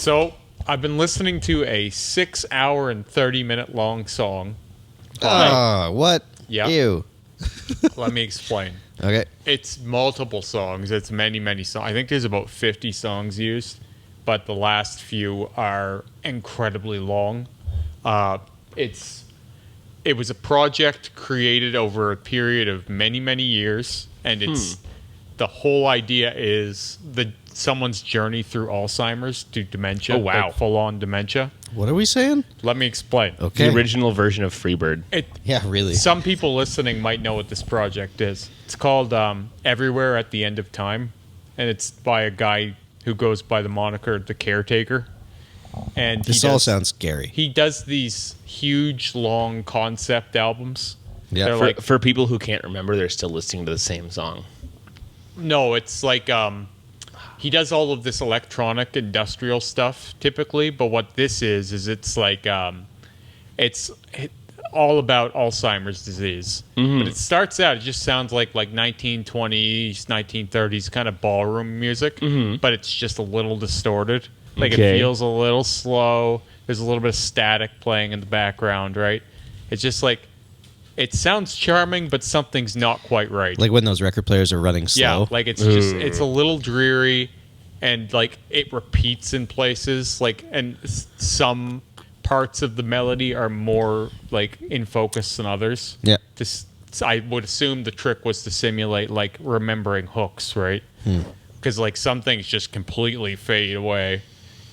So I've been listening to a 6 hour and 30-minute long song. What? Yeah. Ew. Let me explain. Okay. It's multiple songs. It's many, many songs. I think there's about 50 songs used, but the last few are incredibly long. It was a project created over a period of many, many years, and the whole idea is someone's journey through Alzheimer's to dementia. Oh, wow. Like full-on dementia. What are we saying? Let me explain. Okay. The original version of Freebird. Yeah, really. Some people listening might know what this project is. It's called Everywhere at the End of Time, and it's by a guy who goes by the moniker The Caretaker. And This all sounds scary. He does these huge, long concept albums. Yeah. They're For people who can't remember, they're still listening to the same song. No, it's like he does all of this electronic industrial stuff typically, but what this is it's like it's all about Alzheimer's disease. Mm-hmm. But it starts out, it just sounds like 1920s, 1930s kind of ballroom music, but it's just a little distorted. Like it feels a little slow. There's a little bit of static playing in the background, right? It's just like it sounds charming, but something's not quite right. Like when those record players are running slow. Yeah, like it's a little dreary, and like it repeats in places. Like, and some parts of the melody are more like in focus than others. Yeah. I would assume the trick was to simulate like remembering hooks, right? Because like some things just completely fade away,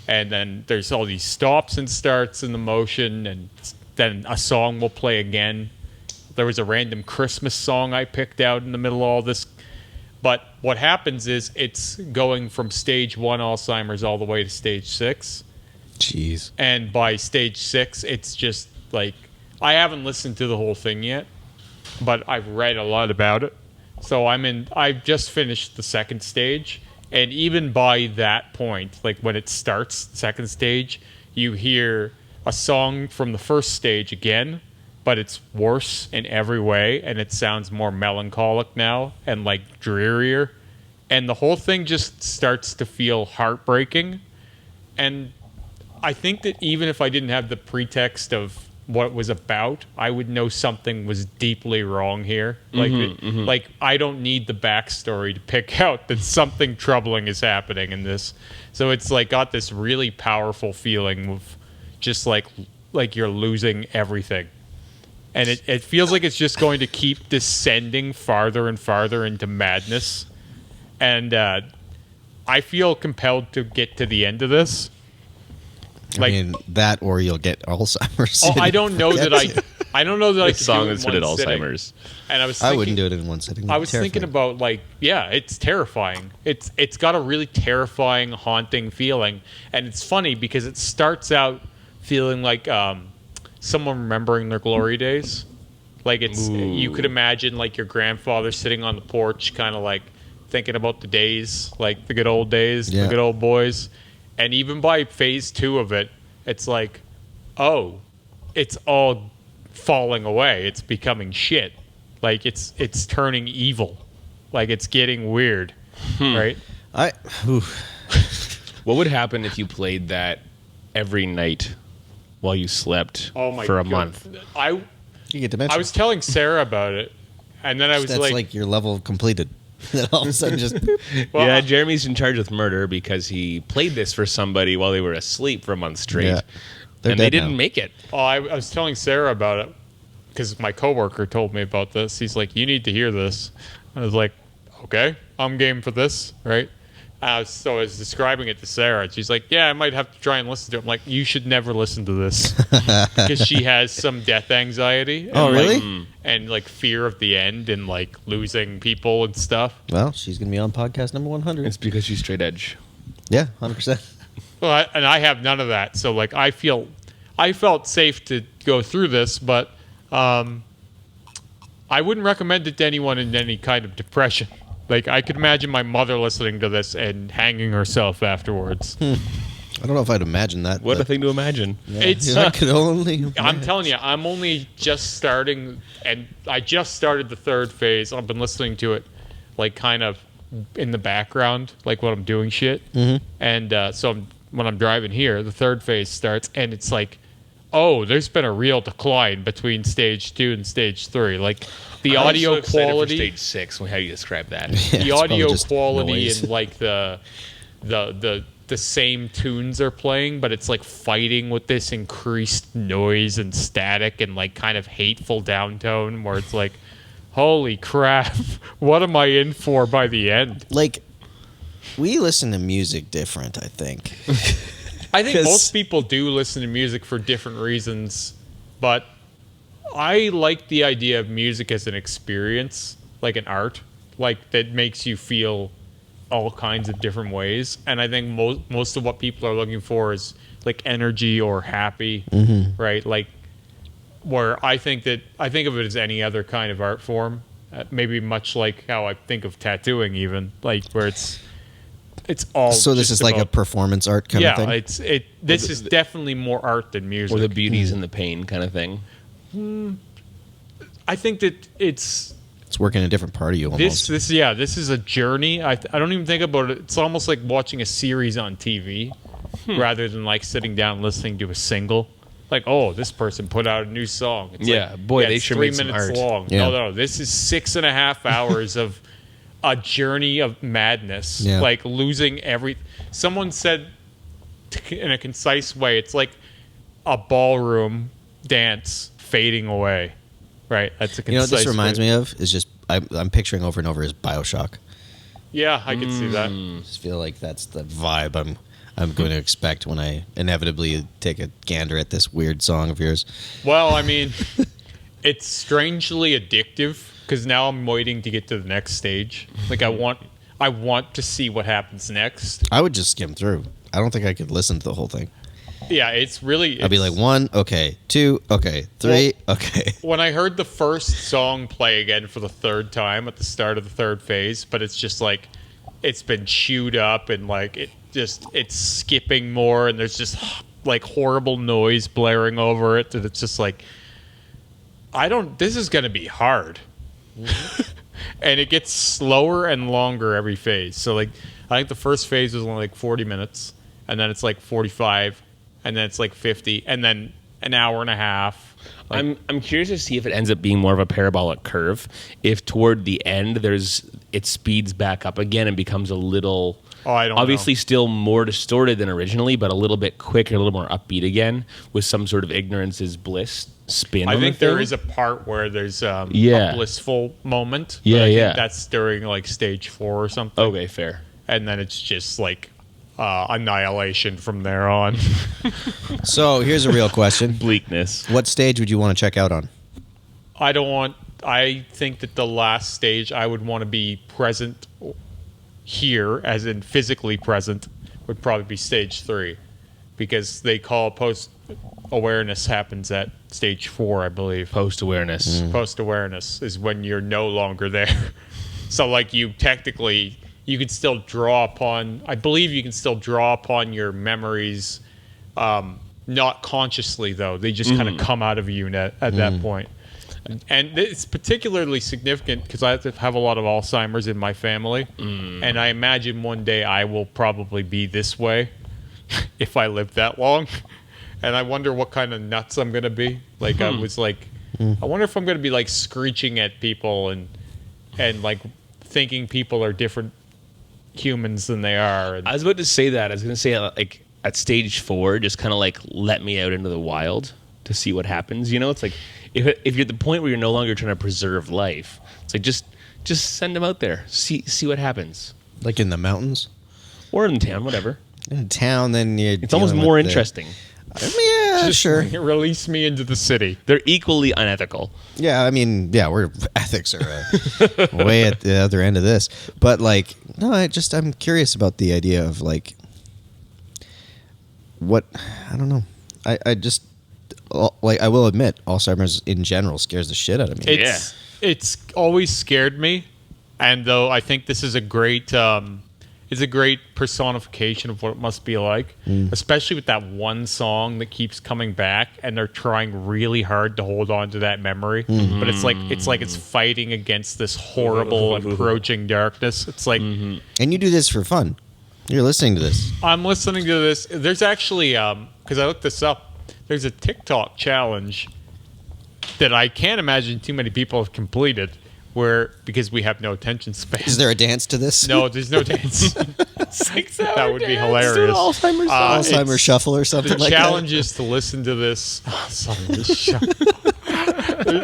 and then there's all these stops and starts in the motion, and then a song will play again. There was a random Christmas song I picked out in the middle of all this. But what happens is it's going from stage 1 Alzheimer's all the way to stage 6. Jeez. And by stage 6, it's just like, I haven't listened to the whole thing yet, but I've read a lot about it. So I've just finished the second stage. And even by that point, like when it starts, second stage, you hear a song from the first stage again, but it's worse in every way, and it sounds more melancholic now and like drearier. And the whole thing just starts to feel heartbreaking. And I think that even if I didn't have the pretext of what it was about, I would know something was deeply wrong here. Like I don't need the backstory to pick out that something troubling is happening in this. So it's like got this really powerful feeling of just like you're losing everything. And it feels like it's just going to keep descending farther and farther into madness. And I feel compelled to get to the end of this. I mean, that or you'll get Alzheimer's. I don't know that I don't know that I could song do it is in for one sitting. Alzheimer's. And I wouldn't do it in one sitting. I was thinking about it's terrifying. It's got a really terrifying, haunting feeling, and it's funny because it starts out feeling like someone remembering their glory days. Like you could imagine like your grandfather sitting on the porch, kind of like thinking about the days, like the good old days, the good old boys. And even by phase 2 of it, it's like, oh, it's all falling away. It's becoming shit. Like it's turning evil. Like it's getting weird, right? What would happen if you played that every night while you slept for a month? You get dementia. I was telling Sarah about it, and then I was That's like your level completed. Then all of a sudden just... Well, yeah, Jeremy's in charge with murder because he played this for somebody while they were asleep for a month straight. Yeah. And they didn't make it. Oh, I was telling Sarah about it because my coworker told me about this. He's like, you need to hear this. I was like, okay, I'm game for this, right? So I was describing it to Sarah. She's like, yeah, I might have to try and listen to it. I'm like, you should never listen to this because she has some death anxiety. And Oh, really? And like fear of the end and like losing people and stuff. Well, she's going to be on podcast number 100. It's because she's straight edge. Yeah, 100%. Well, and I have none of that. So like I felt safe to go through this, but I wouldn't recommend it to anyone in any kind of depression. Like, I could imagine my mother listening to this and hanging herself afterwards. I don't know if I'd imagine that. What a thing to imagine. Yeah, I could only... I'm telling you, I'm only just starting, and I just started the third phase. I've been listening to it, like, kind of in the background, like when I'm doing shit. Mm-hmm. And so when I'm driving here, the third phase starts, and it's like, oh, there's been a real decline between stage 2 and stage 3. Like the I'm audio so excited quality, for stage 6. How do you describe that? the It's audio probably just quality, noise. and like the same tunes are playing, but it's like fighting with this increased noise and static and like kind of hateful downtone where it's like, holy crap, what am I in for by the end? Like, we listen to music different, I think. I think 'Cause- most people do listen to music for different reasons, but I like the idea of music as an experience, like an art, like that makes you feel all kinds of different ways. And I think most of what people are looking for is like energy or happy, right? Like where I think of it as any other kind of art form, maybe much like how I think of tattooing, even like where it's all. So this just is like a about- performance art kind of thing? Yeah, this is definitely more art than music. Or the beauties and the pain kind of thing. I think that it's It's working a different part of you almost. this is a journey. I don't even think about it. It's almost like watching a series on TV rather than like sitting down and listening to a single. Like, oh, this person put out a new song. It's Yeah, like, boy, they it's sure 3 made some minutes art. long. Yeah. No, this is 6.5 hours of a journey of madness. Yeah. Like losing every. Someone said in a concise way, it's like a ballroom dance fading away. Right, that's a concise. You know what this reminds way. me of? Is just I'm picturing over and over is BioShock. Yeah, I can see that. I just feel like that's the vibe I'm going to expect when I inevitably take a gander at this weird song of yours. Well, I mean, it's strangely addictive because now I'm waiting to get to the next stage. Like I want to see what happens next. I would just skim through. I don't think I could listen to the whole thing. Yeah, it's really. I'd be like 1, okay, 2, okay, 3, okay. When I heard the first song play again for the third time at the start of the third phase, but it's just like it's been chewed up and like it's skipping more and there's just like horrible noise blaring over it that it's just like this is going to be hard. And it gets slower and longer every phase. So like I think the first phase was only like 40 minutes and then it's like 45 and then it's like 50 and then an hour and a half. Like, I'm curious to see if it ends up being more of a parabolic curve. If toward the end it speeds back up again and becomes a little I don't obviously know. still more distorted than originally, but a little bit quicker, a little more upbeat again, with some sort of ignorance is bliss spin. I on think the there thing. is a part where there's a Yeah. blissful moment. Yeah, but I think yeah. that's during like stage 4 or something. Okay, fair. And then it's just like annihilation from there on. So here's a real question. Bleakness. What stage would you want to check out on? I think that the last stage I would want to be present here, as in physically present, would probably be stage 3. Because they call post-awareness happens at stage 4, I believe. Post-awareness. Post-awareness is when you're no longer there. So like you can still draw upon, I believe you can still draw upon your memories, not consciously though. They just kind of come out of you at that point. And it's particularly significant because I have a lot of Alzheimer's in my family. And I imagine one day I will probably be this way if I live that long. And I wonder what kind of nuts I'm going to be. Like I was like, I wonder if I'm going to be like screeching at people and like thinking people are different humans than they are. And I was about to say that. I was going to say, like, at stage 4, just kind of like let me out into the wild to see what happens. You know, it's like if you're at the point where you're no longer trying to preserve life, it's like just send them out there, see what happens, Like in the mountains? or in town, whatever. In town, then you're It's almost more interesting. Yeah, sure. release me into the city. They're equally unethical. Yeah, I mean, yeah, ethics are way at the other end of this. But like, no, I'm curious about the idea of like, I don't know. I just like I will admit, Alzheimer's in general scares the shit out of me. It's always scared me, and though I think this is a great personification of what it must be like, especially with that one song that keeps coming back, and they're trying really hard to hold on to that memory, but it's like it's fighting against this horrible approaching darkness. It's like, And you do this for fun. You're listening to this. I'm listening to this. There's actually, because I looked this up, there's a TikTok challenge that I can't imagine too many people have completed, because we have no attention span. Is there a dance to this? No, there's no dance. 6 hours. That would be hilarious. Alzheimer's. Alzheimer's shuffle or something The like challenge is to listen to this. Alzheimer's shuffle.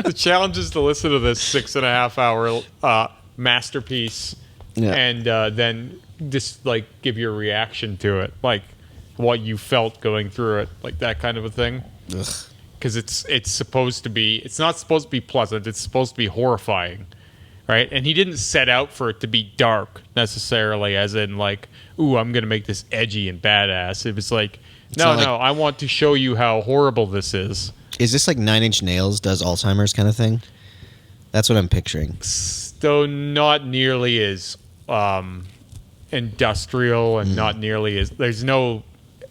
The challenge is to listen to this 6.5 hour masterpiece, and then just like give your reaction to it, like what you felt going through it, like that kind of a thing. Because it's supposed to be, it's not supposed to be pleasant. It's supposed to be horrifying, right? And he didn't set out for it to be dark necessarily, as in like, ooh, I'm gonna make this edgy and badass. It was like, no, I want to show you how horrible this is. Is this like 9 Inch Nails does Alzheimer's kind of thing? That's what I'm picturing. Though not nearly as industrial and not nearly as,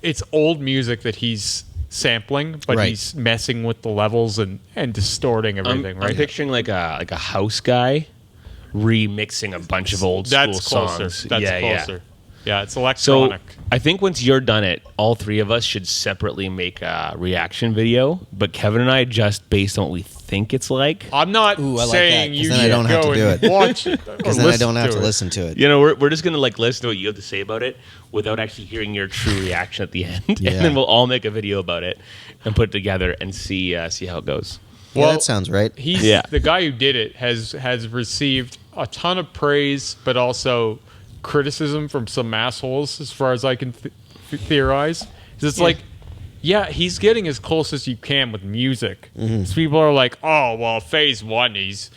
it's old music that he's sampling, but he's messing with the levels and distorting everything. I'm picturing like a house guy remixing a bunch of old school songs. That's closer. Yeah, it's electronic. So I think once you're done it, all three of us should separately make a reaction video. But Kevin and I, just based on what we think it's like. I'm not saying you should go and watch it. Because then I don't have to listen to it. You know, we're just going to like listen to what you have to say about it without actually hearing your true reaction at the end. Yeah. And then we'll all make a video about it and put it together and see how it goes. Well, that sounds right. The guy who did it has received a ton of praise, but also criticism from some assholes, as far as I can theorize. It's like, he's getting as close as you can with music. So people are like, oh, well, phase one, it's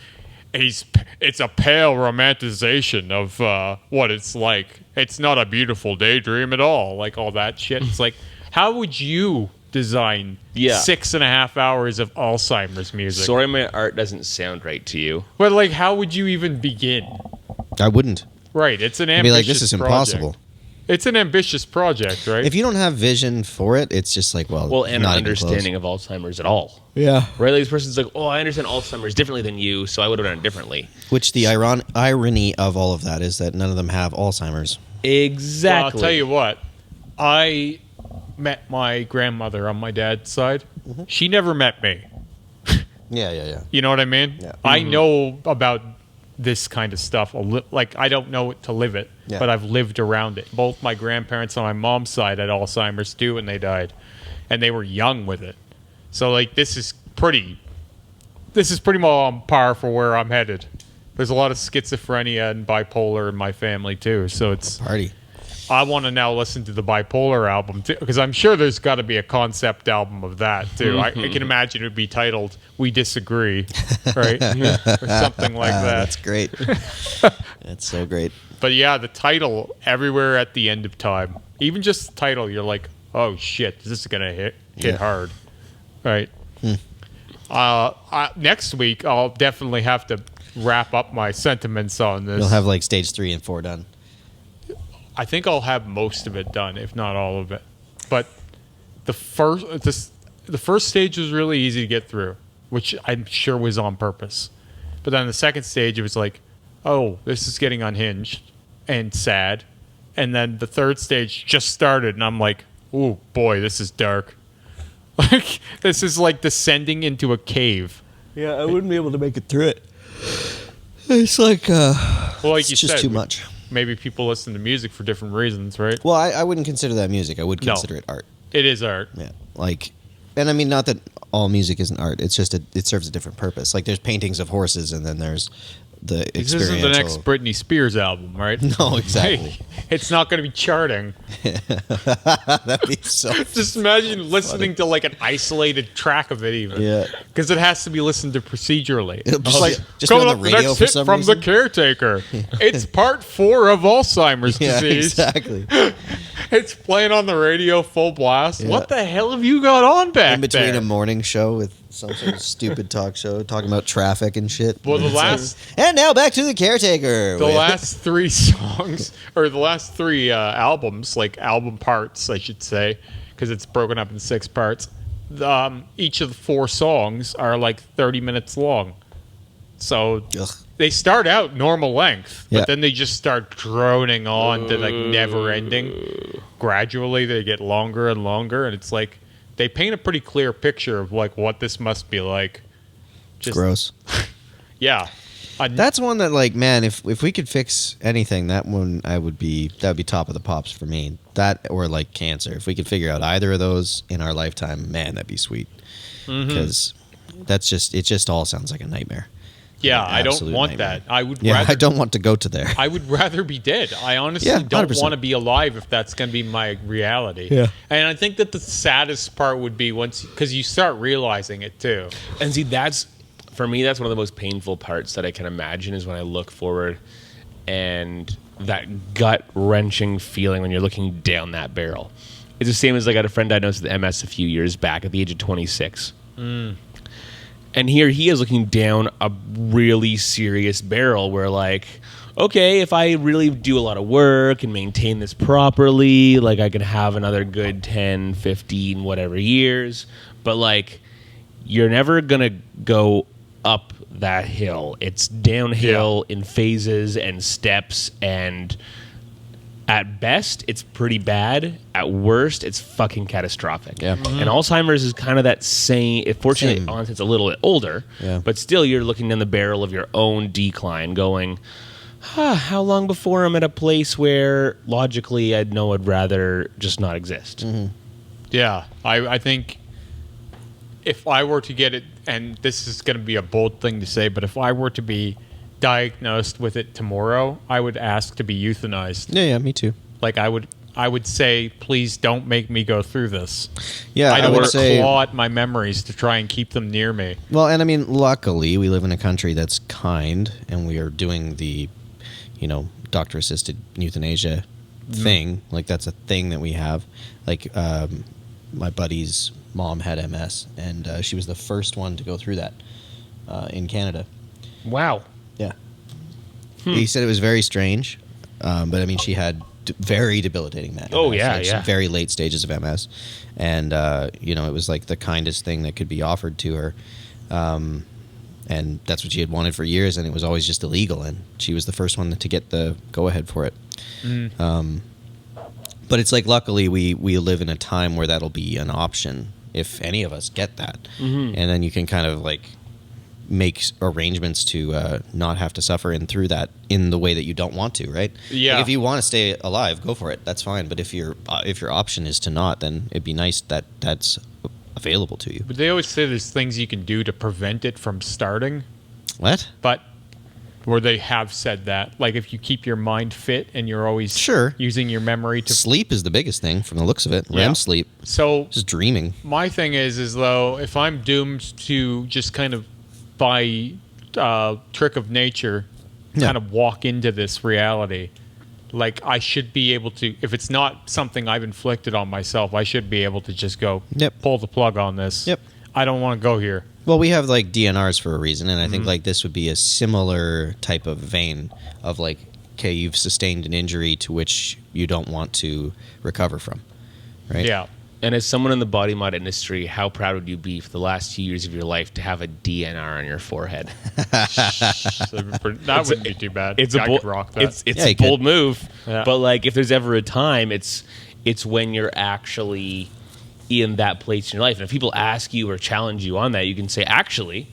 a pale romanticization of what it's like. It's not a beautiful daydream at all. Like all that shit. It's like, how would you design 6.5 hours of Alzheimer's music? Sorry, my art doesn't sound right to you. But like, how would you even begin? I wouldn't. Right, it's an ambitious be like, this is impossible. Project. It's an ambitious project, right? If you don't have vision for it, it's just like, well, and not an understanding of Alzheimer's at all. Yeah. Right? Like this person's like, oh, I understand Alzheimer's differently than you, so I would have done it differently. Which the irony of all of that is that none of them have Alzheimer's. Exactly. Well, I'll tell you what. I met my grandmother on my dad's side. She never met me. Yeah. You know what I mean? Yeah. I know about this kind of stuff. Like, I don't know it to live it, but I've lived around it. Both my grandparents on my mom's side had Alzheimer's too, and they died. And they were young with it. So, like, this is pretty much on par for where I'm headed. There's a lot of schizophrenia and bipolar in my family too, so it's... Party. I want to now listen to the bipolar album too, because I'm sure there's got to be a concept album of that too. I can imagine it would be titled "We Disagree," right, or something like that. That's great. That's so great. But yeah, the title "Everywhere at the End of Time," even just the title, you're like, "Oh shit, this is gonna hit hard," right? Next week, I'll definitely have to wrap up my sentiments on this. You'll have like stage 3 and 4 done. I think I'll have most of it done, if not all of it. But the first stage was really easy to get through, which I'm sure was on purpose. But then the second stage, it was like, oh, this is getting unhinged and sad. And then the third stage just started, and I'm like, oh boy, this is dark. Like, this is like descending into a cave. Yeah, I wouldn't be able to make it through it. It's like, like it's you just said, too much. Maybe people listen to music for different reasons, right? Well, I wouldn't consider that music. I would consider it art. It is art. Yeah, like, and I mean, not that all music isn't art. It's just it serves a different purpose. Like, there's paintings of horses, and then there's the experiential. This isn't the next Britney Spears album, right? No, exactly. It's not going to be charting. That'd be so. Just imagine listening to like an isolated track of it, even. Yeah. Because it has to be listened to procedurally. It'll It's like, just be on the coming up, radio next for hit some from reason. The Caretaker. It's part 4 of Alzheimer's Yeah, disease. exactly. It's playing on the radio full blast. Yeah. What the hell have you got on back In between there? a morning show with some sort of stupid talk show talking about traffic and shit. Well, the It's last- and now back to the Caretaker. The last 3 songs, or the last 3 albums, like album parts, I should say, because it's broken up in 6 parts. Each of the 4 songs are like 30 minutes long. So Ugh. they start out normal length, but Yeah. then they just start droning on to like never ending. Gradually, they get longer and longer, and it's like they paint a pretty clear picture of like what this must be like. Just Gross. Yeah. That's one that, like, man, if we could fix anything, that one that would be top of the pops for me. That or like cancer. If we could figure out either of those in our lifetime, man, that'd be sweet. Because it just all sounds like a nightmare. Yeah, An I don't absolute want nightmare. that. I would Yeah, rather I don't want to go to there. I would rather be dead. I honestly Yeah, don't 100%. want to be alive if that's going to be my reality. Yeah. And I think that the saddest part would be because you start realizing it too. And see, for me, that's one of the most painful parts that I can imagine is when I look forward and that gut-wrenching feeling when you're looking down that barrel. It's the same as I got a friend diagnosed with MS a few years back at the age of 26. And here he is looking down a really serious barrel where, like, okay, if I really do a lot of work and maintain this properly, like, I can have another good 10, 15, whatever years. But, like, you're never going to go up that hill. It's downhill in phases and steps, and at best, it's pretty bad. At worst, it's fucking catastrophic. Yeah. And Alzheimer's is kind of that same. Fortunately, Same. onset's a little bit older, Yeah. but still, you're looking down the barrel of your own decline, going, how long before I'm at a place where logically I'd know I'd rather just not exist? Yeah, I think if I were to get it, and this is going to be a bold thing to say, but if I were to be diagnosed with it tomorrow, I would ask to be euthanized. Yeah, me too. Like I would say, please don't make me go through this. Yeah, I don't would want to say. claw at my memories to try and keep them near me. Well, and I mean, luckily, we live in a country that's kind, and we are doing the, doctor-assisted euthanasia thing. Like, that's a thing that we have. Like, my buddy's mom had MS, and she was the first one to go through that in Canada. Wow. Yeah. He said it was very strange, but I mean, she had very debilitating MS. Oh, yeah, like, yeah. Very late stages of MS, and it was like the kindest thing that could be offered to her, and that's what she had wanted for years, and it was always just illegal, and she was the first one to get the go ahead for it. But it's like, luckily, we live in a time where that'll be an option if any of us get that, and then you can kind of like make arrangements to not have to suffer through that in the way that you don't want to, right? Yeah. Like, if you want to stay alive, go for it. That's fine. But if your option is to not, then it'd be nice that that's available to you. But they always say there's things you can do to prevent it from starting. What? But where they have said that, like if you keep your mind fit and you're always Sure. using your memory to Sleep is the biggest thing from the looks of it. Yeah. REM sleep. So Just dreaming. my thing is though, if I'm doomed to just kind of by trick of nature, Yeah. kind of walk into this reality, like I should be able to, if it's not something I've inflicted on myself, I should be able to just go Yep. pull the plug on this. Yep. I don't want to go here. Well, we have like DNRs for a reason, and I think like this would be a similar type of vein of like, okay, you've sustained an injury to which you don't want to recover from, right? Yeah. And as someone in the body mod industry, how proud would you be for the last 2 years of your life to have a DNR on your forehead? So that wouldn't be too bad. It's I a could rock that. It's Yeah, a you could. bold move. Yeah. But like, if there's ever a time, it's when you're actually in that place in your life. And if people ask you or challenge you on that, you can say, actually,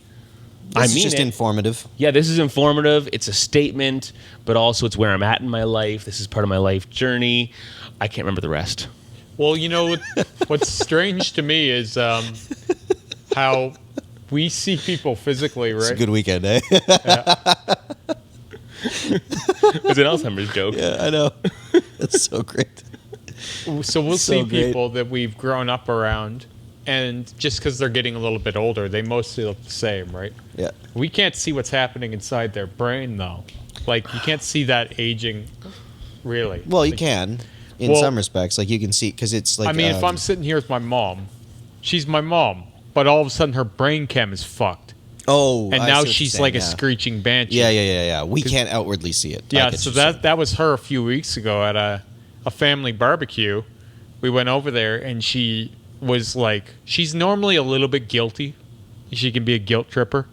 I This is mean just it. informative. Yeah, this is informative. It's a statement, but also it's where I'm at in my life. This is part of my life journey. I can't remember the rest. Well, what's strange to me is how we see people physically, It's a right? good weekend, eh? It's an Alzheimer's joke. Yeah, I know. That's so great. So we'll So see great. people that we've grown up around, and just because they're getting a little bit older, they mostly look the same, right? Yeah. We can't see what's happening inside their brain, though. Like, you can't see that aging, really. Well, you Like, can in Well- some respects. Like, you can see, because it's like. I mean, if I'm sitting here with my mom, she's my mom, but all of a sudden her brain chem is fucked. Oh, And I see now what you're she's saying, like a yeah. screeching banshee. Yeah. We can't outwardly see it. I Yeah, get so what you're saying. that was her a few weeks ago at a family barbecue. We went over there, and she was like, she's normally a little bit guilty. She can be a guilt tripper.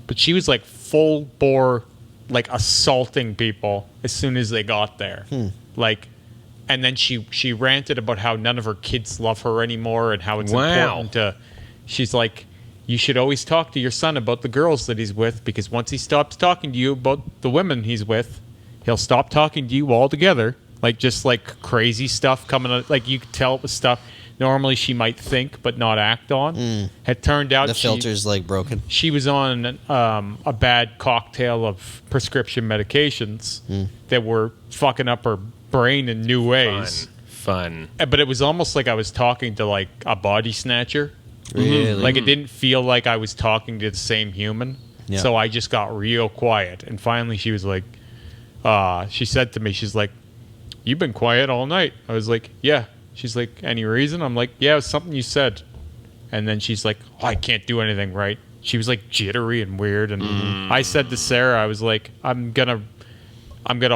But she was like full bore, like, assaulting people as soon as they got there. Like, and then she ranted about how none of her kids love her anymore and how it's important to. She's like, you should always talk to your son about the girls that he's with, because once he stops talking to you about the women he's with, he'll stop talking to you altogether. Like, just like crazy stuff coming out. Like, you could tell it was stuff normally she might think but not act on. It turned out The filter's like broken. she was on a bad cocktail of prescription medications that were fucking up her brain in new ways. Fun. But it was almost like I was talking to like a body snatcher. Really? Like, it didn't feel like I was talking to the same human. Yeah. So I just got real quiet. And finally she was like, she said to me, she's like, you've been quiet all night. I was like, yeah. She's like, any reason? I'm like, yeah, it was something you said. And then she's like, oh, I can't do anything right. She was like jittery and weird. And I said to Sarah, I was like, I'm gonna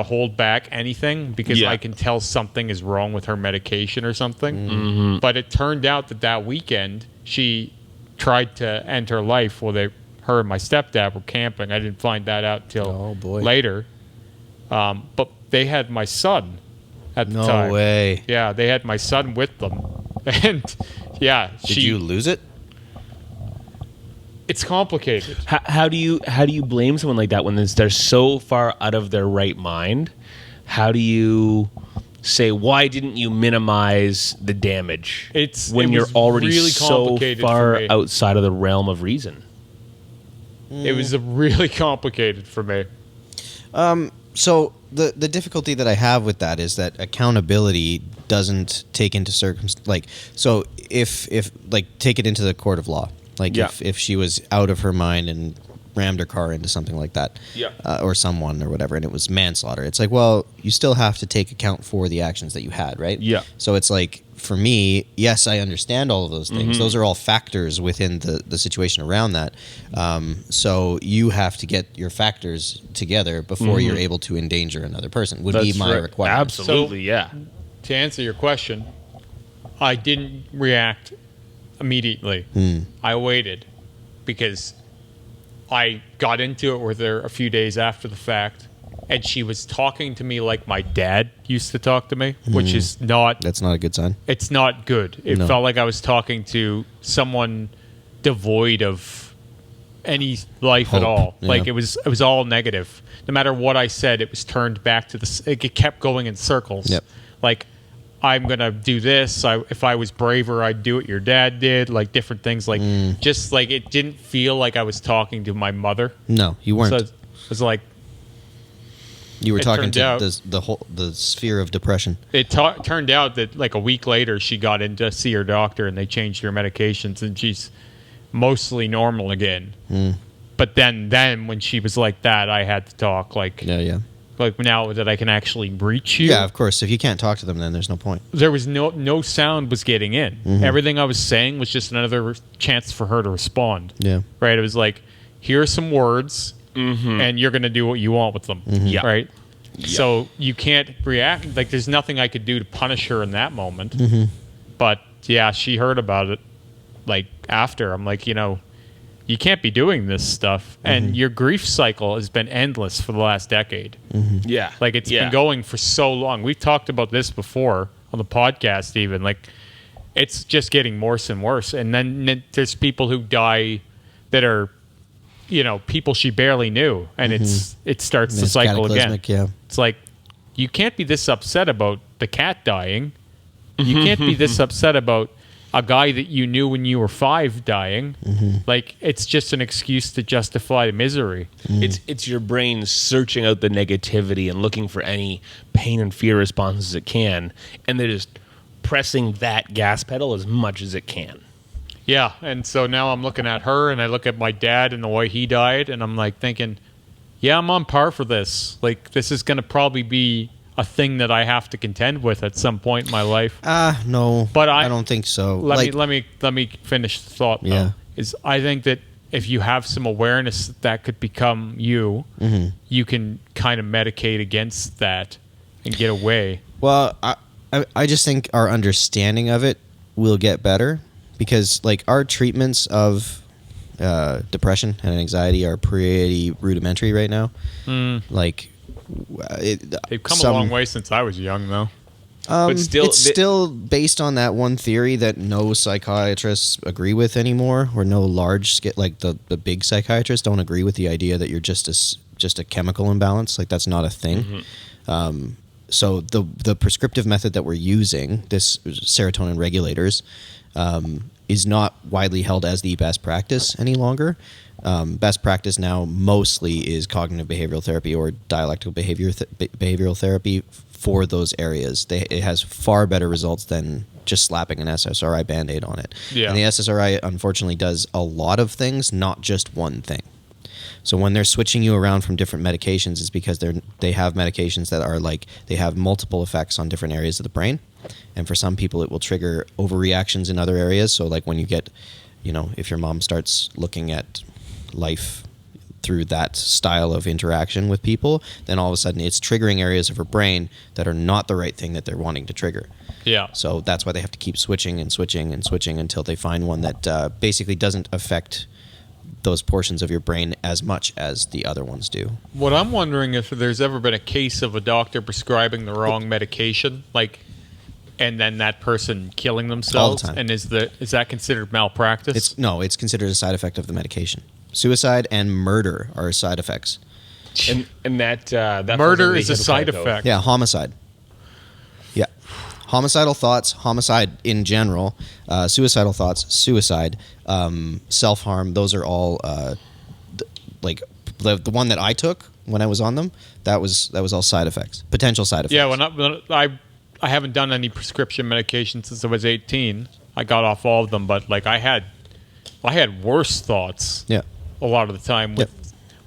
hold back anything because I can tell something is wrong with her medication or something. But it turned out that weekend she tried to end her life while her and my stepdad were camping. I didn't find that out till later. But they had my son at the time. No way. Yeah, they had my son with them. And yeah, Did you lose it? It's complicated. How do you blame someone like that when they're so far out of their right mind? How do you say, why didn't you minimize the damage when you're already really so complicated far for me. outside of the realm of reason? It was really complicated for me. So the difficulty that I have with that is that accountability doesn't take into so if like take it into the court of law. Like if she was out of her mind and rammed her car into something like that, or someone or whatever, and it was manslaughter, it's like, well, you still have to take account for the actions that you had, right? Yeah. So it's like, for me, yes, I understand all of those things. Those are all factors within the situation around that. So you have to get your factors together before you're able to endanger another person, would be my requirement. Absolutely, yeah. To answer your question, I didn't react immediately. I waited because I got into it with her a few days after the fact, and she was talking to me like my dad used to talk to me, which is not... That's not a good sign. It's not good. It felt like I was talking to someone devoid of any life Hope. at all. Yeah. Like, it was all negative. No matter what I said, it was turned back to the... It kept going in circles. Yep. Like, I'm going to do this. If I was braver, I'd do what your dad did. Like, different things. Like, just like, it didn't feel like I was talking to my mother. No, you weren't. So it was like... You were talking turned to out- the sphere of depression. It turned out that like a week later, she got in to see her doctor, and they changed her medications, and she's mostly normal again. But then when she was like that, I had to talk. Like, Yeah. like now that I can actually reach you. Yeah, of course. If you can't talk to them, then there's no point. There was no sound was getting in. Everything I was saying was just another chance for her to respond. Yeah. Right. It was like, here are some words, and you're going to do what you want with them. Yeah. Right. So you can't react. Like, there's nothing I could do to punish her in that moment. But yeah, she heard about it. Like, after, I'm like, you can't be doing this stuff, and your grief cycle has been endless for the last decade. Yeah. Like, it's been going for so long. We've talked about this before on the podcast, even. Like, it's just getting worse and worse. And then there's people who die that are, people she barely knew, and it starts the It's cycle again. cataclysmic, yeah. It's like, you can't be this upset about the cat dying. You can't be this upset about a guy that you knew when you were 5 dying. Like, it's just an excuse to justify the misery. It's your brain searching out the negativity and looking for any pain and fear responses it can, and they're just pressing that gas pedal as much as it can. Yeah, and so now I'm looking at her, and I look at my dad and the way he died, and I'm like thinking, yeah, I'm on par for this. Like, this is going to probably be a thing that I have to contend with at some point in my life. No, But I don't think so. Let me finish the thought. Though, Yeah. is I think that if you have some awareness that could become you, you can kind of medicate against that and get away. Well, I just think our understanding of it will get better, because like our treatments of depression and anxiety are pretty rudimentary right now. Like, they've come a long way since I was young, though. But still, it's still based on that one theory that no psychiatrists agree with anymore, or no like the big psychiatrists don't agree with the idea that you're just a chemical imbalance. Like, that's not a thing. So the prescriptive method that we're using, this serotonin regulators, is not widely held as the best practice any longer. Best practice now mostly is cognitive behavioral therapy or dialectical behavioral therapy for those areas. It has far better results than just slapping an SSRI Band-Aid on it. Yeah. And the SSRI, unfortunately, does a lot of things, not just one thing. So when they're switching you around from different medications, it's because they have medications that are like, they have multiple effects on different areas of the brain. And for some people, it will trigger overreactions in other areas. So like when you get, if your mom starts looking at life through that style of interaction with people, then all of a sudden it's triggering areas of her brain that are not the right thing that they're wanting to trigger. Yeah. So that's why they have to keep switching and switching and switching until they find one that basically doesn't affect those portions of your brain as much as the other ones do. What I'm wondering if there's ever been a case of a doctor prescribing the wrong medication, like, and then that person killing themselves. All the time. And is that considered malpractice? It's considered a side effect of the medication. Suicide and murder are side effects. and that Murder is a side effect. Yeah, homicide. Yeah. Homicidal thoughts, homicide in general, suicidal thoughts, suicide, self-harm, those are all, like, the one that I took when I was on them, that was all side effects, potential side effects. Yeah, when I haven't done any prescription medication since I was 18. I got off all of them, but, like, I had worse thoughts. Yeah. A lot of the time.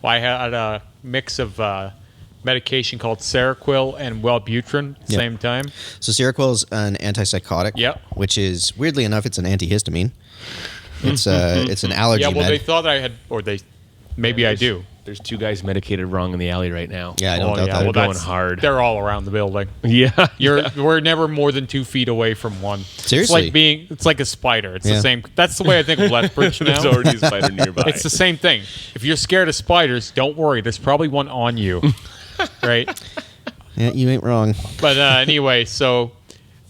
I had a mix of medication called Seroquel and Wellbutrin at the same time. So Seroquel is an antipsychotic. Yep. Which is, weirdly enough, it's an antihistamine. It's an allergy Yeah, well, med. they thought I had, or maybe I do. There's two guys medicated wrong in the alley right now. Yeah, I don't doubt that. They're going hard. They're all around the building. Yeah. We're never more than 2 feet away from one. Seriously? It's like a spider. It's the same. That's the way I think of Lethbridge now. There's already a spider nearby. It's the same thing. If you're scared of spiders, don't worry. There's probably one on you. Right? Yeah, you ain't wrong. But anyway, so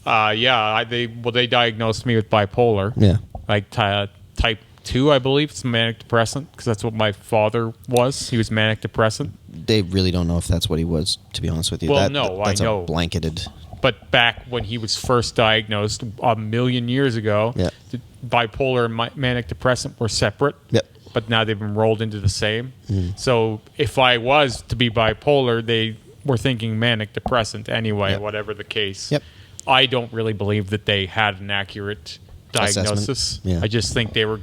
they diagnosed me with bipolar. Yeah. Like type 2, I believe. It's manic depressant because that's what my father was. He was manic depressant. They really don't know if that's what he was, to be honest with you. Well, That's I know. a blanketed. But back when he was first diagnosed a million years ago, bipolar and manic depressant were separate. Yep. But now they've been rolled into the same. So if I was to be bipolar, they were thinking manic depressant anyway, whatever the case. Yep. I don't really believe that they had an accurate diagnosis. Yeah. I just think they were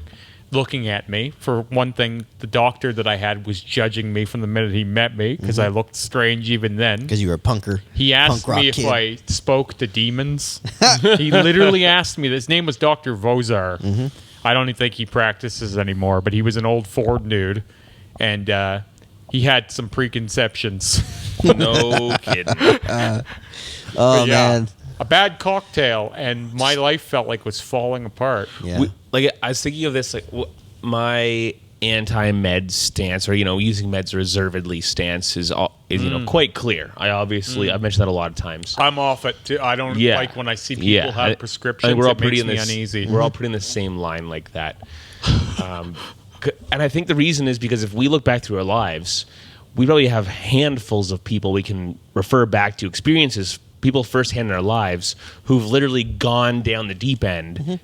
looking at me. For one thing, the doctor that I had was judging me from the minute he met me because I looked strange even then. Because you were a punker. He asked punk rock me if kid. I spoke to demons. He literally asked me. His name was Dr. Vozar. I don't even think he practices anymore, but he was an old Ford dude, and he had some preconceptions. No kidding. Oh, man. A bad cocktail, and my life felt like it was falling apart. Yeah. I was thinking of this, my anti-med stance, or using meds reservedly stance is quite clear. I've mentioned that a lot of times. I'm off it too. I don't like when I see people have prescriptions. We're all it makes pretty me uneasy. We're all pretty in the same line like that. And I think the reason is because if we look back through our lives, we probably have handfuls of people we can refer back to experiences, people firsthand in our lives who've literally gone down the deep end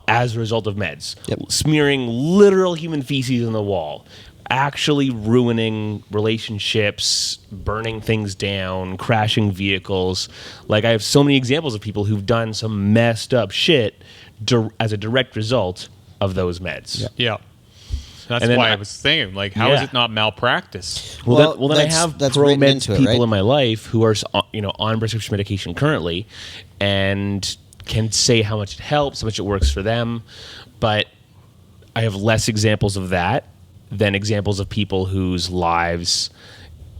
as a result of meds, smearing literal human feces on the wall, actually ruining relationships, burning things down, crashing vehicles. Like, I have so many examples of people who've done some messed up shit as a direct result of those meds. Yeah. That's why I was thinking, like, how is it not malpractice? Well, then I have pro-meds people right? in my life who are, on prescription medication currently, and can say how much it helps, how much it works for them. But I have less examples of that than examples of people whose lives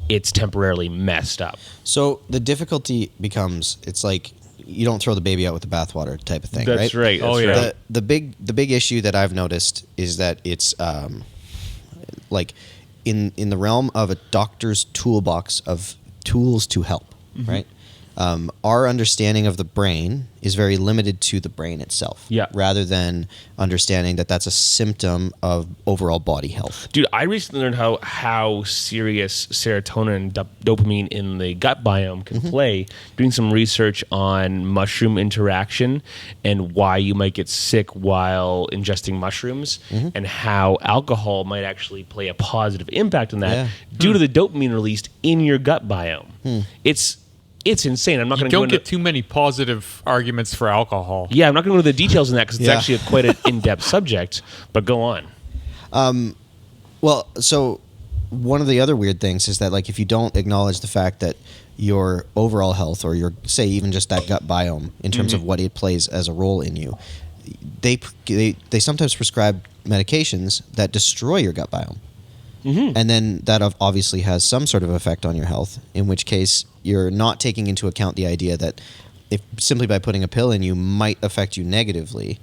it's temporarily messed up. So the difficulty becomes, it's like you don't throw the baby out with the bathwater type of thing. That's right. That's yeah. right. The big issue that I've noticed is that it's like in the realm of a doctor's toolbox of tools to help, right? Our understanding of the brain is very limited to the brain itself, rather than understanding that that's a symptom of overall body health. Dude, I recently learned how serious serotonin and dopamine in the gut biome can play, doing some research on mushroom interaction and why you might get sick while ingesting mushrooms, and how alcohol might actually play a positive impact on that due to the dopamine released in your gut biome. It's insane. I'm not going to go into... Don't get too many positive arguments for alcohol. Yeah, I'm not going to go into the details in that because it's actually quite an in-depth subject, but go on. Well, so one of the other weird things is that, like, if you don't acknowledge the fact that your overall health, or your, say, even just that gut biome in terms of what it plays as a role in you, they sometimes prescribe medications that destroy your gut biome. And then that obviously has some sort of effect on your health, in which case you're not taking into account the idea that if simply by putting a pill in you might affect you negatively.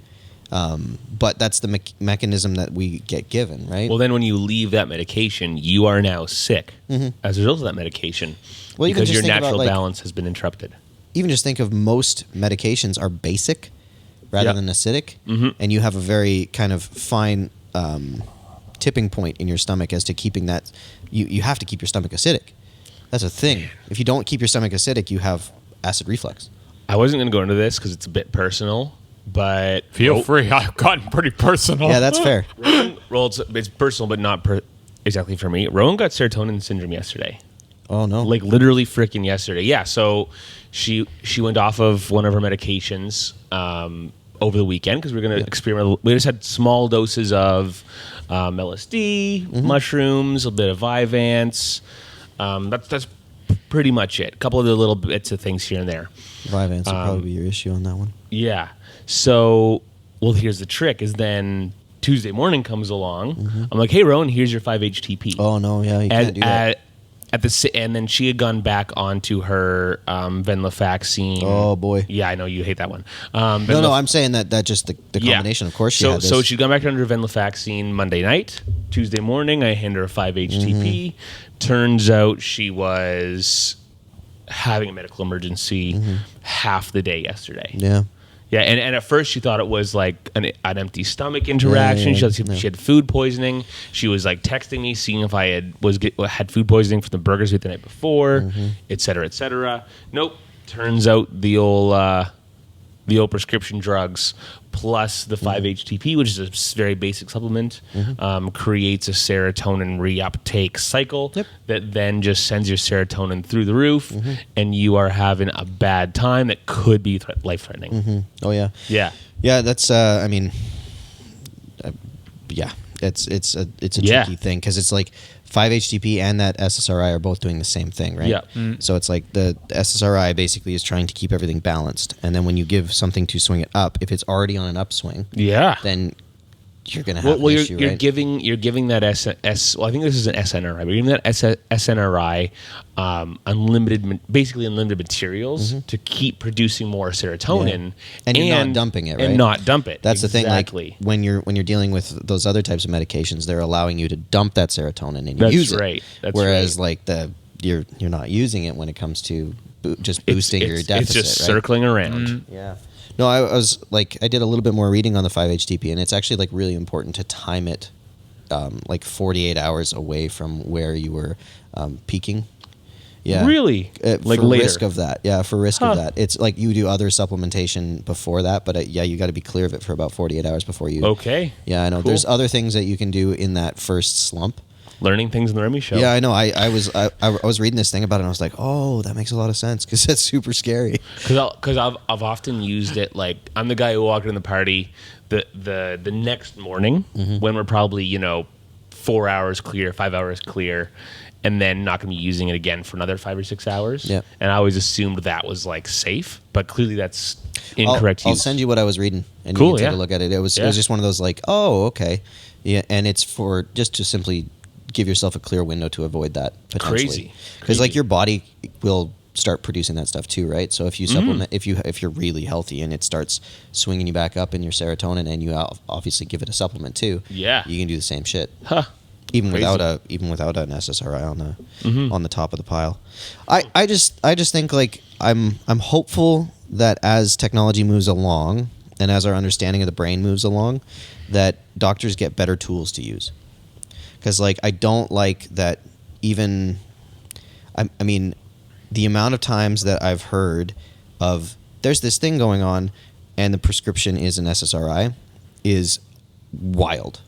But that's the mechanism that we get given, right? Well, then when you leave that medication, you are now sick as a result of that medication, because your natural balance has been interrupted. Even just think of most medications are basic rather than acidic, and you have a very kind of fine tipping point in your stomach as to keeping that. You have to keep your stomach acidic. That's a thing. If you don't keep your stomach acidic, you have acid reflux. I wasn't going to go into this because it's a bit personal, but feel free. I've gotten pretty personal. Yeah, that's fair. It's personal, but not exactly for me. Rowan got serotonin syndrome yesterday. Oh no! Like literally freaking yesterday. Yeah. So she went off of one of her medications over the weekend because we were going to experiment. We just had small doses of LSD, mushrooms, a bit of Vyvanse. That's pretty much it. A couple of the little bits of things here and there. Vyvanse will probably be your issue on that one. Yeah. So, well, here's the trick: is then Tuesday morning comes along. I'm like, "Hey, Rowan, here's your 5-HTP." Oh no! Yeah, you can't do that. And then she had gone back onto her venlafaxine. Oh boy! Yeah, I know you hate that one. No, I'm saying that just the combination. Of course, she had this. So she'd gone back under venlafaxine Monday night. Tuesday morning, I hand her a 5-HTP. Turns out she was having a medical emergency half the day yesterday. Yeah. Yeah, and at first she thought it was like an empty stomach interaction. She had food poisoning. She was like texting me, seeing if I had food poisoning from the burgers we ate the night before, et cetera, et cetera. Nope. Turns out the old prescription drugs plus the 5-HTP, which is a very basic supplement, creates a serotonin reuptake cycle that then just sends your serotonin through the roof, and you are having a bad time that could be life-threatening. Oh yeah, yeah. That's it's a tricky thing because it's like 5-HTP and that SSRI are both doing the same thing, right? Yeah. So it's like the SSRI basically is trying to keep everything balanced, and then when you give something to swing it up, if it's already on an upswing, then you're going to have an issue, you're right? giving that well, I think this is an SNRI, but you're giving that SNRI basically unlimited materials to keep producing more serotonin, and you're not dumping it, right? And not dump it. That's the thing. Like when you're dealing with those other types of medications, they're allowing you to dump that serotonin and use it. Whereas like you're not using it when it comes to just boosting your deficit. It's just circling around. Yeah. No, I was like, I did a little bit more reading on the 5-HTP, and it's actually like really important to time it like 48 hours away from where you were peaking. Yeah. Really? Like for later. Risk of that. Yeah, for risk of that. It's like you do other supplementation before that, but you got to be clear of it for about 48 hours before you. Okay. Yeah, I know. Cool. There's other things that you can do in that first slump. Learning things in the Remy Show. Yeah, I know. I was reading this thing about it, and I was like, oh, that makes a lot of sense because that's super scary. Because I've often used it. Like I'm the guy who walked in the party the next morning when we're probably 4 hours clear, 5 hours clear, and then not going to be using it again for another 5 or 6 hours. Yeah. And I always assumed that was like safe, but clearly that's incorrect use. I'll send you what I was reading, and you can take a look at it. It was just one of those like, oh, okay, yeah, and it's for just to simply give yourself a clear window to avoid that potentially. Crazy. Because like your body will start producing that stuff too, right? So if you supplement, if you're really healthy and it starts swinging you back up in your serotonin, and you obviously give it a supplement too, Yeah. you can do the same shit. Huh. Even Crazy. without an SSRI on the top of the pile. I just think like I'm hopeful that as technology moves along and as our understanding of the brain moves along, that doctors get better tools to use. Because like I don't like that even. I mean, the amount of times that I've heard of there's this thing going on, and the prescription is an SSRI, is wild.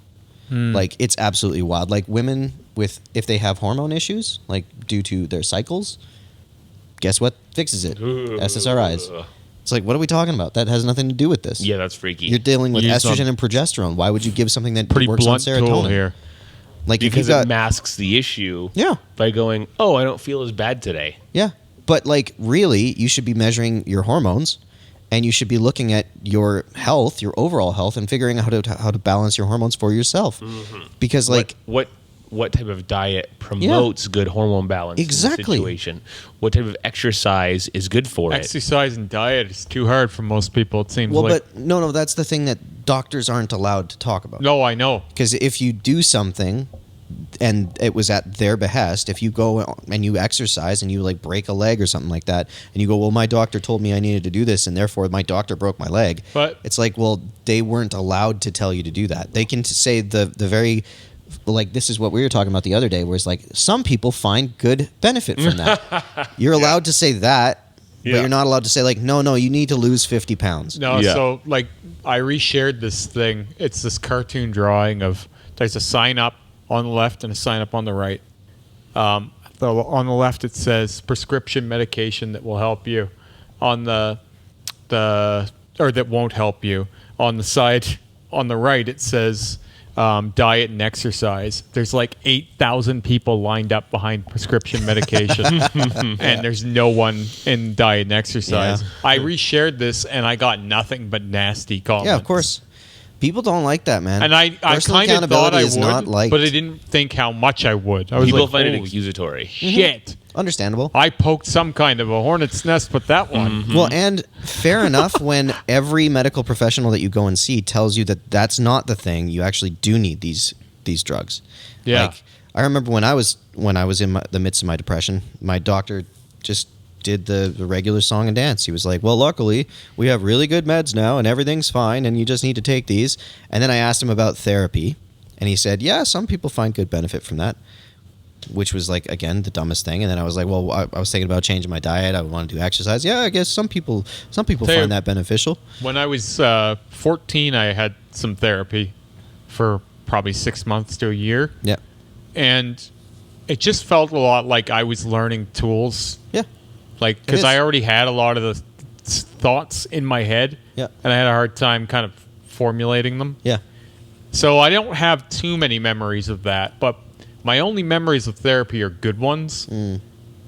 Like it's absolutely wild. Like women if they have hormone issues, like due to their cycles, guess what fixes it? SSRIs. It's like, what are we talking about? That has nothing to do with this. Yeah, that's freaky. You're dealing with Use estrogen some and progesterone. Why would you give something that Pretty works on blunt serotonin? tool here. Like if because you got, it masks the issue. Yeah. By going, oh, I don't feel as bad today. yeah, but like really, you should be measuring your hormones, and you should be looking at your health, your overall health, and figuring out how to balance your hormones for yourself. Because like what type of diet promotes good hormone balance Exactly. in the situation? What type of exercise is good for it? Exercise and diet is too hard for most people, it seems well, like. but no, that's the thing that doctors aren't allowed to talk about. No, I know. Because if you do something and it was at their behest, if you go and you exercise and you like break a leg or something like that, and you go, well, my doctor told me I needed to do this, and therefore my doctor broke my leg. But it's like, well, they weren't allowed to tell you to do that. They can say the very, like, this is what we were talking about the other day, where it's like some people find good benefit from that. You're allowed to say that, but Yeah. you're not allowed to say like, no, you need to lose 50 pounds. no, Yeah. so like I reshared this thing. It's this cartoon drawing of there's a sign up on the left and a sign up on the right. On the left it says prescription medication that will help you. On the or that won't help you. On the side on the right it says diet and exercise. There's like 8,000 people lined up behind prescription medication, and there's no one in diet and exercise. Yeah. I reshared this, and I got nothing but nasty comments. Yeah, of course. People don't like that, man. And I Personal kind of thought accountability I is not would, liked. but I didn't think how much I would. I was People like, find it "Holy accusatory. shit. Understandable. I poked some kind of a hornet's nest with that one. Well, and fair enough when every medical professional that you go and see tells you that that's not the thing. You actually do need these drugs. Yeah. Like, I remember when I was in the midst of my depression, my doctor just did the regular song and dance. He was like, well, luckily we have really good meds now and everything's fine and you just need to take these. And then I asked him about therapy, and he said, yeah, some people find good benefit from that, which was like, again, the dumbest thing. And then I was like, well, I was thinking about changing my diet. I want to do exercise. Yeah, I guess some people find that beneficial. When I was 14, I had some therapy for probably 6 months to a year. Yeah. And it just felt a lot like I was learning tools. Yeah. Like, It because is. I already had a lot of the thoughts in my head. Yeah. And I had a hard time kind of formulating them. Yeah. So I don't have too many memories of that, but my only memories of therapy are good ones.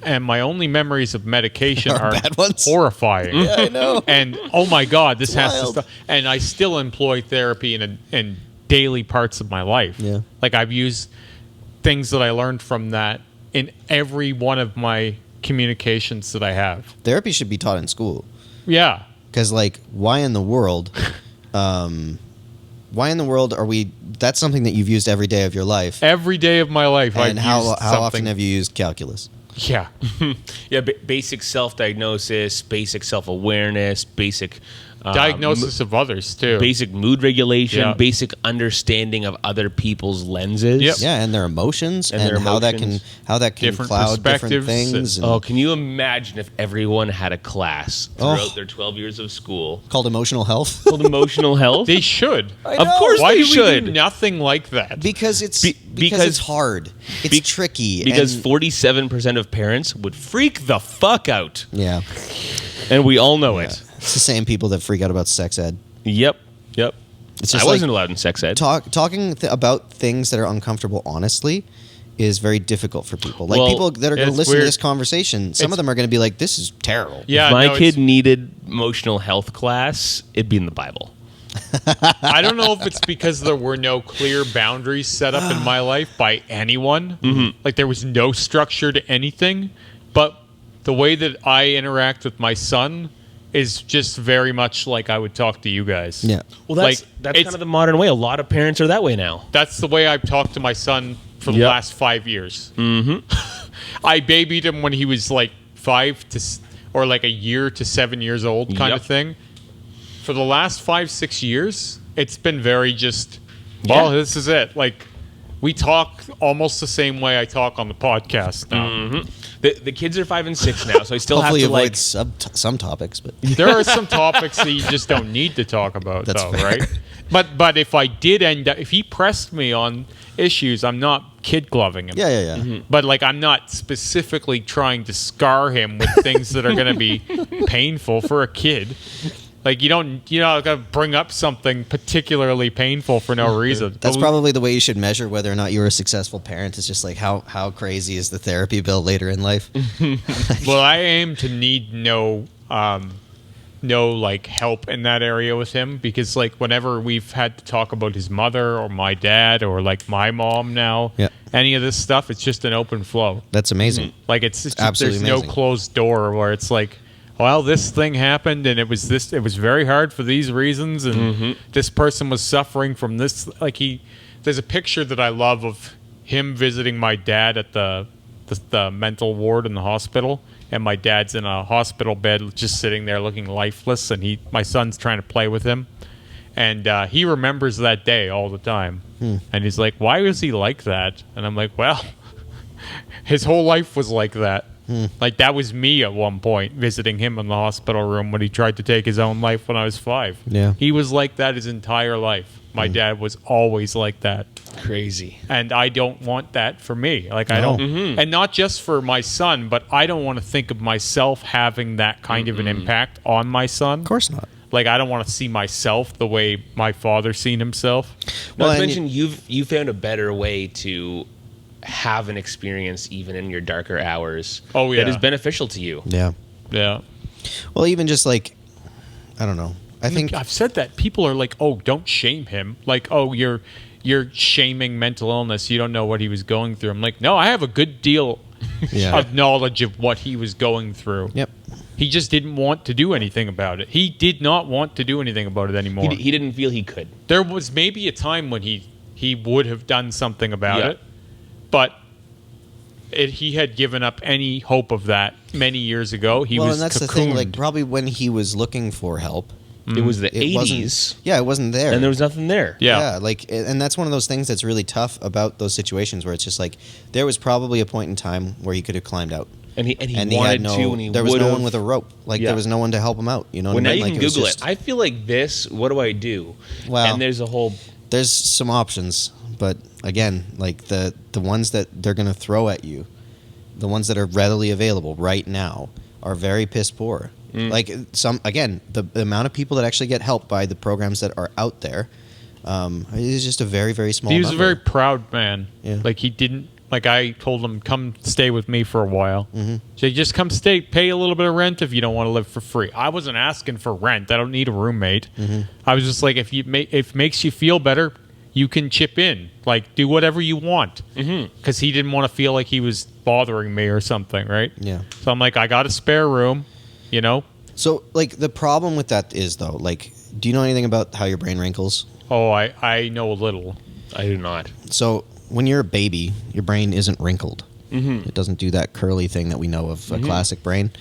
And my only memories of medication Are are bad ones? horrifying. Yeah, I know. And oh my God, this has wild. to stop. And I still employ therapy in daily parts of my life. Yeah. Like I've used things that I learned from that in every one of my communications that I have. Therapy should be taught in school. Yeah. Because, like, why in the world are we... That's something that you've used every day of your life. Every day of my life, And I've how used often something. have you used calculus? Yeah. Yeah, basic self-diagnosis, basic self-awareness, basic Diagnosis of others, too. basic mood regulation, Yeah. basic understanding of other people's lenses. Yep. Yeah, and their emotions And and, their how that emotions. can Different cloud different perspectives things. And Oh, can you imagine if everyone had a class throughout Oh. their 12 years of school called emotional health. called emotional health? They should. Of course Why they do should. we do nothing like that? because it's because- because it's hard. It's be- tricky. Because and- 47% of parents would freak the fuck out. yeah, And we all know yeah, it. it's the same people that freak out about sex ed. Yep. It's I just wasn't like allowed in sex ed. talking about things that are uncomfortable honestly is very difficult for people. Like Well, people that are going to it's listen to weird. this conversation, some It's- of them are going to be like, "This is terrible." Yeah, if my no, kid it's- needed emotional health class, it'd be in the Bible. I don't know if it's because there were no clear boundaries set up in my life by anyone. Like there was no structure to anything. But the way that I interact with my son is just very much like I would talk to you guys. Yeah. Well, that's kind of the modern way. A lot of parents are that way now. That's the way I've talked to my son for the last 5 years. Mm-hmm. I babied him when he was like 5 or like a year to 7 years old kind of thing. For the last 5-6 years, it's been very just, well, this is it. Like, we talk almost the same way I talk on the podcast now. Mm-hmm. The kids are 5 and 6 now, so I still Hopefully have to avoid like some topics, but There are some topics that you just don't need to talk about, That's though, fair. right? But if I did end up, if he pressed me on issues, I'm not kid gloving him. yeah. Mm-hmm. But like, I'm not specifically trying to scar him with things that are going to be painful for a kid. Like, you're not going to bring up something particularly painful for no reason. That's But probably the way you should measure whether or not you're a successful parent. It's just like how crazy is the therapy bill later in life? well, I aim to need no like help in that area with him, because like whenever we've had to talk about his mother or my dad or like my mom now, any of this stuff, it's just an open flow. That's amazing. Like it's just, Absolutely there's no amazing. closed door where it's like, well, this thing happened and it was very hard for these reasons, and this person was suffering from this. Like there's a picture that I love of him visiting my dad at the mental ward in the hospital, and my dad's in a hospital bed just sitting there looking lifeless, and my son's trying to play with him, and he remembers that day all the time. And he's like, why was he like that? And I'm like, well, his whole life was like that. Like, that was me at one point, visiting him in the hospital room when he tried to take his own life when I was 5. Yeah. He was like that his entire life. My dad was always like that. crazy. And I don't want that for me. Like, I don't, and not just for my son, but I don't want to think of myself having that kind of an impact on my son. Of course not. Like, I don't want to see myself the way my father seen himself. Not Well, to and mention, you found a better way to have an experience even in your darker hours. Oh, yeah. That is beneficial to you. Yeah. Yeah. Well, even just like, I don't know. I think I've said that. People are like, oh, don't shame him. Like, oh, you're shaming mental illness. You don't know what he was going through. I'm like, no, I have a good deal Yeah. of knowledge of what he was going through. Yep. He just didn't want to do anything about it. He did not want to do anything about it anymore. He didn't feel he could. There was maybe a time when he would have done something about it, but he had given up any hope of that many years ago. He was and that's cocooned. the thing. Like, probably when he was looking for help, It was the it 80s, wasn't. Yeah, it wasn't there. and there was nothing there. Yeah. Like, and that's one of those things that's really tough about those situations where it's just like there was probably a point in time where he could have climbed out, And he and wanted had no. to, and he there was no would've. one with a rope. Like, Yeah. there was no one to help him out. You know. Well, what now I mean? you Like, can was Google just- it. I feel like this. What do I do? Well, and there's a whole. There's some options, but again, like the ones that they're going to throw at you, the ones that are readily available right now, are very piss poor. Like the amount of people that actually get help by the programs that are out there is just a very, very small. He was a number. very proud man. Yeah. Like, he didn't. Like, I told him, come stay with me for a while. So just come stay, pay a little bit of rent if you don't want to live for free. I wasn't asking for rent. I don't need a roommate. I was just like, if it makes you feel better, you can chip in. Like, do whatever you want. Because he didn't want to feel like he was bothering me or something, right? Yeah. So I'm like, I got a spare room, you know? So, like, the problem with that is, though, like, do you know anything about how your brain wrinkles? Oh, I know a little. I do not. So, when you're a baby, your brain isn't wrinkled. It doesn't do that curly thing that we know of a classic brain.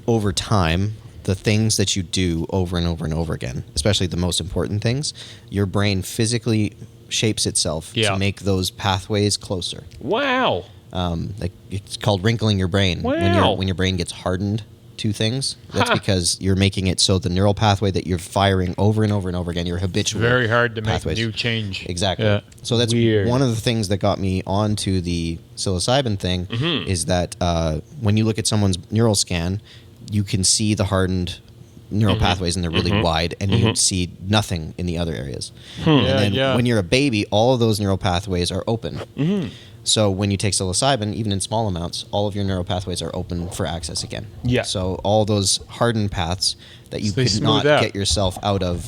Over time, the things that you do over and over and over again, especially the most important things, your brain physically shapes itself to make those pathways closer. Wow. Like, it's called wrinkling your brain. Wow. When your brain gets hardened to things, that's because you're making it so the neural pathway that you're firing over and over and over again, your habitual Very hard to pathways. make new change. Exactly. Yeah. So that's Weird. one of the things that got me onto the psilocybin thing is that when you look at someone's neural scan, you can see the hardened neural pathways and they're really wide, and you see nothing in the other areas. And then when you're a baby, all of those neural pathways are open. So when you take psilocybin, even in small amounts, all of your neural pathways are open for access again. Yeah. So all those hardened paths that you So they could not smooth out. get yourself out of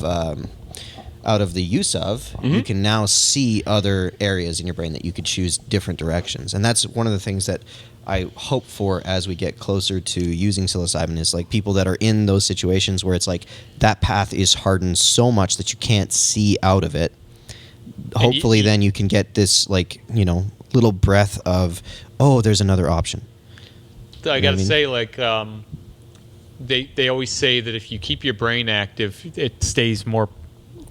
the use of, you can now see other areas in your brain that you could choose different directions. And that's one of the things that I hope for as we get closer to using psilocybin is like people that are in those situations where it's like that path is hardened so much that you can't see out of it. Hopefully then you can get this like, you know, little breath of, oh, there's another option. I got to say, like, they always say that if you keep your brain active, it stays more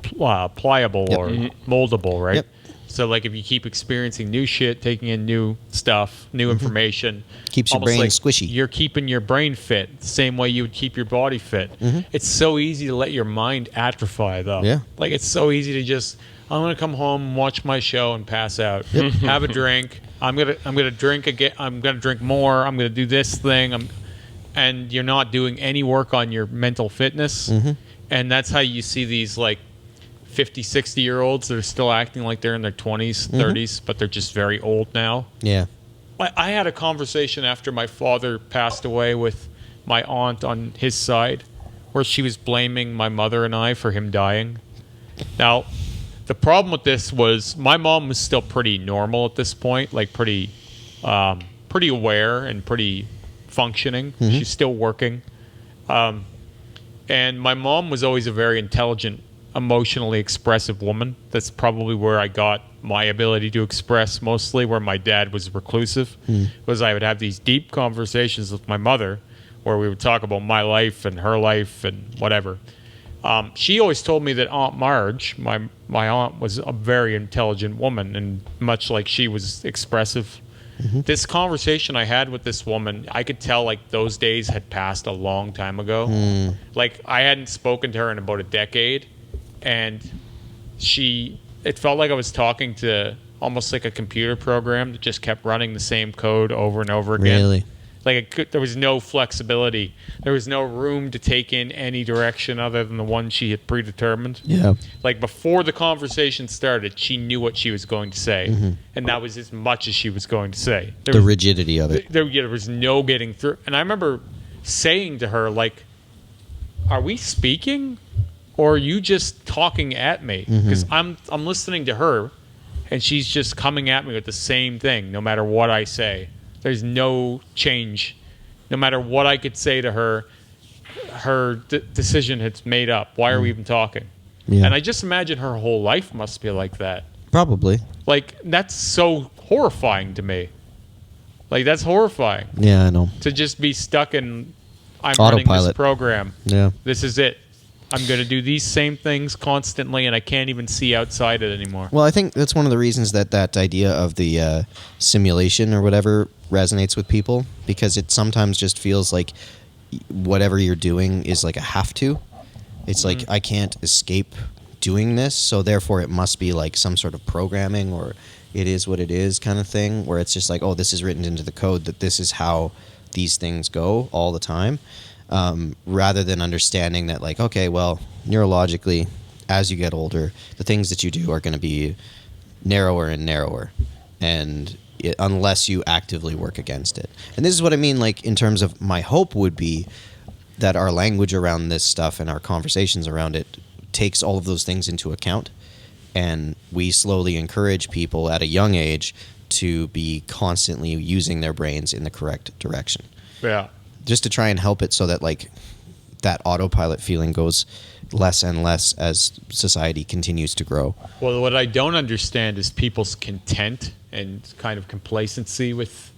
pliable or moldable, right? Yep. So, like, if you keep experiencing new shit, taking in new stuff, new information, Keeps your brain squishy. You're keeping your brain fit the same way you would keep your body fit. It's so easy to let your mind atrophy, though. Yeah. Like, it's so easy to just, I'm gonna come home, watch my show, and pass out. Have a drink. I'm gonna drink again. I'm gonna drink more. I'm gonna do this thing. And you're not doing any work on your mental fitness. And that's how you see these like 50, 60-year-olds that are still acting like they're in their 20s, 30s, but they're just very old now. Yeah. I had a conversation after my father passed away with my aunt on his side, where she was blaming my mother and I for him dying. Now, the problem with this was my mom was still pretty normal at this point, like pretty aware and pretty functioning. She's still working. And my mom was always a very intelligent, emotionally expressive woman. That's probably where I got my ability to express mostly, where my dad was reclusive. Was I would have these deep conversations with my mother where we would talk about my life and her life and whatever. She always told me that Aunt Marge, my aunt, was a very intelligent woman, and much like she was expressive. This conversation I had with this woman, I could tell like those days had passed a long time ago. Like I hadn't spoken to her in about a decade, and it felt like I was talking to almost like a computer program that just kept running the same code over and over again. Really? Like there was no flexibility. There was no room to take in any direction other than the one she had predetermined. Yeah. Like before the conversation started, she knew what she was going to say, and that was as much as she was going to say. The rigidity of it. There was no getting through. And I remember saying to her, like, "Are we speaking, or are you just talking at me? Because I'm listening to her, and she's just coming at me with the same thing, no matter what I say." There's no change. No matter what I could say to her, her decision has made up. Why are we even talking? Yeah. And I just imagine her whole life must be like that. Probably. Like, that's so horrifying to me. Like, that's horrifying. Yeah, I know. To just be stuck in, I'm Autopilot. running this program. Yeah. This is it. I'm going to do these same things constantly, and I can't even see outside it anymore. Well, I think that's one of the reasons that idea of the simulation or whatever resonates with people, because it sometimes just feels like whatever you're doing is like a have to. It's like, I can't escape doing this, so therefore it must be like some sort of programming, or it is what it is kind of thing, where it's just like, oh, this is written into the code that this is how these things go all the time. Rather than understanding that, like, okay, well, neurologically, as you get older, the things that you do are going to be narrower and narrower, and unless you actively work against it. And this is what I mean, like, in terms of my hope would be that our language around this stuff and our conversations around it takes all of those things into account, and we slowly encourage people at a young age to be constantly using their brains in the correct direction. Yeah. Just to try and help it so that, like, that autopilot feeling goes less and less as society continues to grow. Well, what I don't understand is people's content and kind of complacency with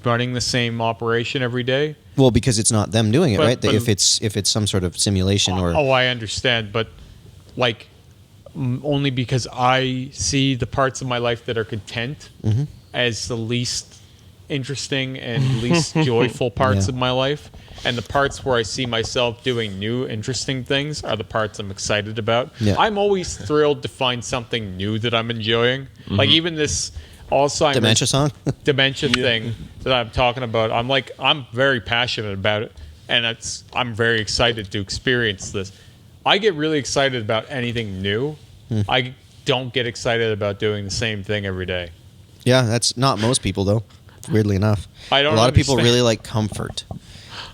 running the same operation every day. Well, because it's not them doing it, right? But if it's some sort of simulation or... Oh, I understand, but, like, only because I see the parts of my life that are content as the least interesting and least joyful parts of my life, and the parts where I see myself doing new interesting things are the parts I'm excited about. I'm always thrilled to find something new that I'm enjoying. Like even this Alzheimer's dementia thing that I'm talking about, I'm very passionate about it, and I'm very excited to experience this. I get really excited about anything new. I don't get excited about doing the same thing every day. Yeah, that's not most people though. Weirdly enough, a lot of people really like comfort,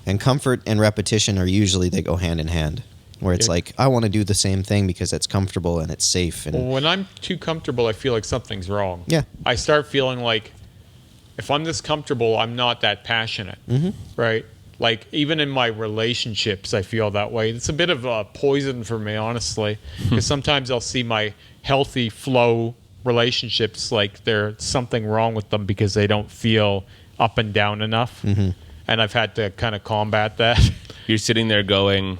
and comfort and repetition are usually, they go hand in hand. Where it's like, I want to do the same thing because it's comfortable and it's safe. And when I'm too comfortable, I feel like something's wrong. Yeah, I start feeling like if I'm this comfortable, I'm not that passionate, right? Like, even in my relationships, I feel that way. It's a bit of a poison for me, honestly, because sometimes I'll see my healthy flow relationships like there's something wrong with them because they don't feel up and down enough. And I've had to kind of combat that. You're sitting there going,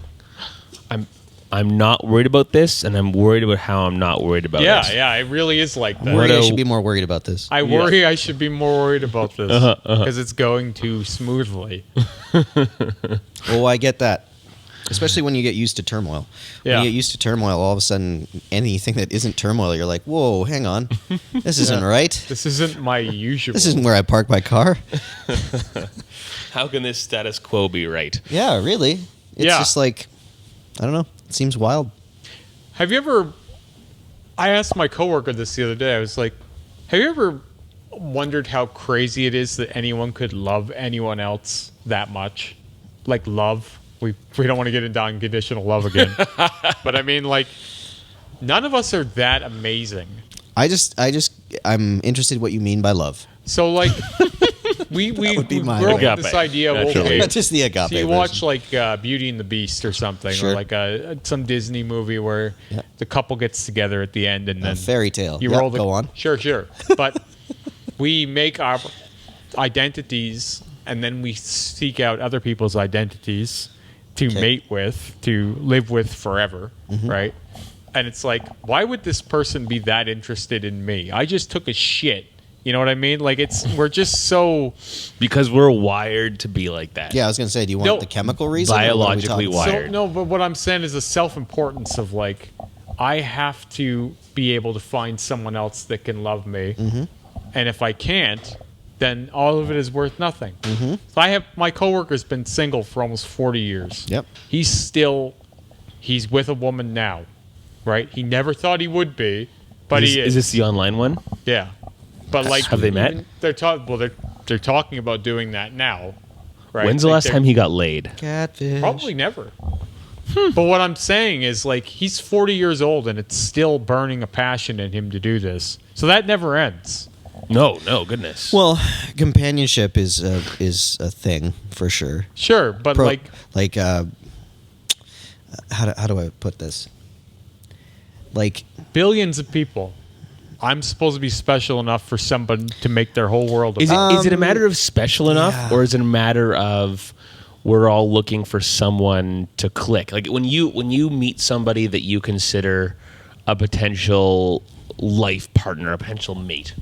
I'm not worried about this, and I'm worried about how I'm not worried about it. Yeah, it really is like that. I worry I should be more worried about this. I worry I should be more worried about this because it's going too smoothly. Well, I get that. Especially when you get used to turmoil. Yeah. When you get used to turmoil, all of a sudden, anything that isn't turmoil, you're like, whoa, hang on. This isn't right. This isn't my usual. This isn't where I park my car. How can this status quo be right? Yeah, really. It's Yeah. just like, I don't know. It seems wild. Have you ever... I asked my coworker this the other day. I was like, have you ever wondered how crazy it is that anyone could love anyone else that much? Like love. We don't want to get into unconditional love again. But I mean, like, none of us are that amazing. I'm interested in what you mean by love. So, like, we would be mine. grew up with Agape, this idea of, naturally. okay, Just the agape so you version. watch, like, Beauty and the Beast or something, Sure. or like some Disney movie where the couple gets together at the end and then... A fairy tale. You Yep, roll the, go on. Sure. But we make our identities and then we seek out other people's identities to mate with, to live with forever, right? And it's like, why would this person be that interested in me? I just took a shit. You know what I mean? Like, we're just so... Because we're wired to be like that. Yeah, I was going to say, do you want No. the chemical reason? or what are we Biologically talking- wired. So, no, but what I'm saying is the self-importance of, like, I have to be able to find someone else that can love me. And if I can't, then all of it is worth nothing. So my coworker's been single for almost 40 years. Yep. He's with a woman now, right? He never thought he would be, but he is. Is this the online one? Yeah. But, like, Have they met? They're talking about doing that now, right? When's the Like, last time he got laid? Catfish. Probably never. But what I'm saying is, like, he's 40 years old and it's still burning a passion in him to do this. So that never ends. No, goodness. Well, companionship is a thing for sure. Sure, but how do I put this? Like, billions of people. I'm supposed to be special enough for someone to make their whole world Is about. it a matter of special enough, yeah. or is it a matter of we're all looking for someone to click? Like when you meet somebody that you consider a potential life partner, a potential mate,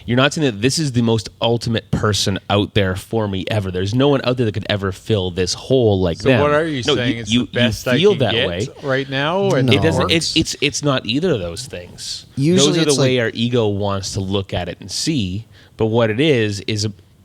you're not saying that this is the most ultimate person out there for me ever. There's no one out there that could ever fill this hole like So them. what are you No, saying? It's the best you I feel can that get way. right now, and No. It doesn't. works? It's not either of those things. Usually those are it's the way like- our ego wants to look at it and see. But what it is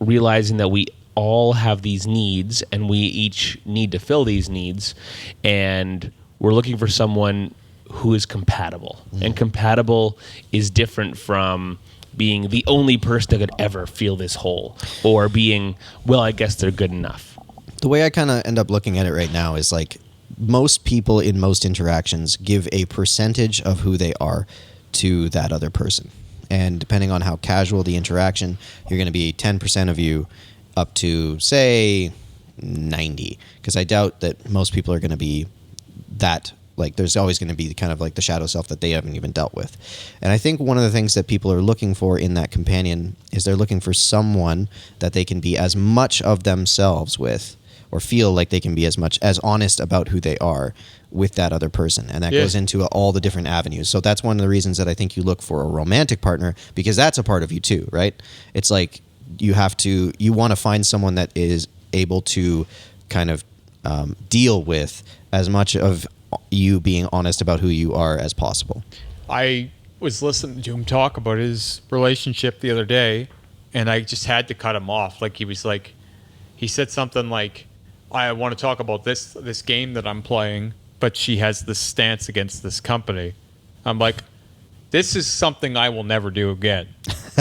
realizing that we all have these needs, and we each need to fill these needs, and we're looking for someone who is compatible. And compatible is different from being the only person that could ever feel this hole, or being, well, I guess they're good enough. the way I kind of end up looking at it right now is like most people in most interactions give a percentage of who they are to that other person. And depending on how casual the interaction, you're going to be 10% of you up to, say, 90. Because I doubt that most people are going to be that, like, there's always going to be kind of like the shadow self that they haven't even dealt with. And I think one of the things that people are looking for in that companion is they're looking for someone that they can be as much of themselves with, or feel like they can be as honest about who they are with that other person. And that goes into all the different avenues. So that's one of the reasons that I think you look for a romantic partner, because that's a part of you too, right? It's like you want to find someone that is able to kind of deal with as much of you being honest about who you are as possible. I was listening to him talk about his relationship the other day, and I just had to cut him off. Like, he said something like, I want to talk about this game that I'm playing, but she has this stance against this company. I'm like, this is something I will never do again.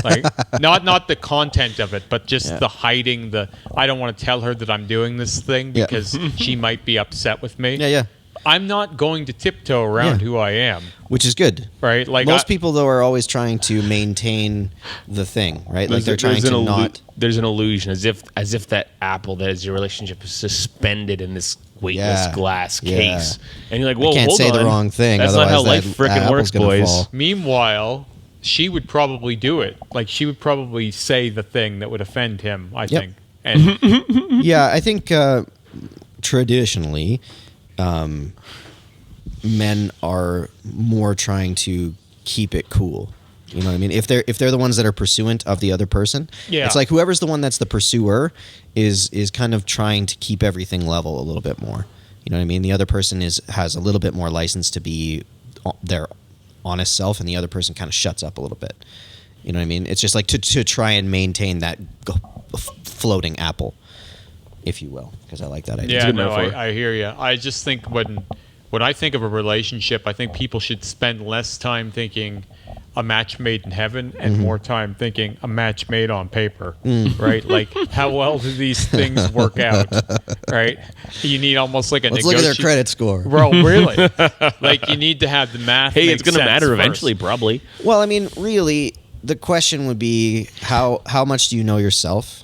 Like, not the content of it, but just the hiding, I don't want to tell her that I'm doing this thing because she might be upset with me. Yeah. I'm not going to tiptoe around Yeah. who I am, which is good. right? Like Most people though are always trying to maintain the thing, right? Like they're trying to not. There's an illusion, as if that apple that is your relationship is suspended in this weightless Yeah. glass Yeah. case, and you're like, "Whoa, can't hold say on. the wrong thing, That's not how otherwise life that frickin' apple's works, gonna boys." fall. Meanwhile, she would probably do it. Like she would probably say the thing that would offend him, I think. And Yeah, I think traditionally, men are more trying to keep it cool. You know what I mean? If they're the ones that are pursuant of the other person, Yeah. it's like whoever's the one that's the pursuer is kind of trying to keep everything level a little bit more. You know what I mean? The other person has a little bit more license to be their honest self, and the other person kind of shuts up a little bit. You know what I mean? It's just like to try and maintain that floating apple, if you will, because I like that idea. yeah, good no, metaphor. I hear you. I just think when I think of a relationship, I think people should spend less time thinking a match made in heaven and more time thinking a match made on paper, right? Like how well do these things work out, right? You need almost like a Let's look at their credit score. Bro, really? Like you need to have the math. Hey, make it's going to sense matter first. eventually, probably. Well, I mean, really, the question would be how much do you know yourself,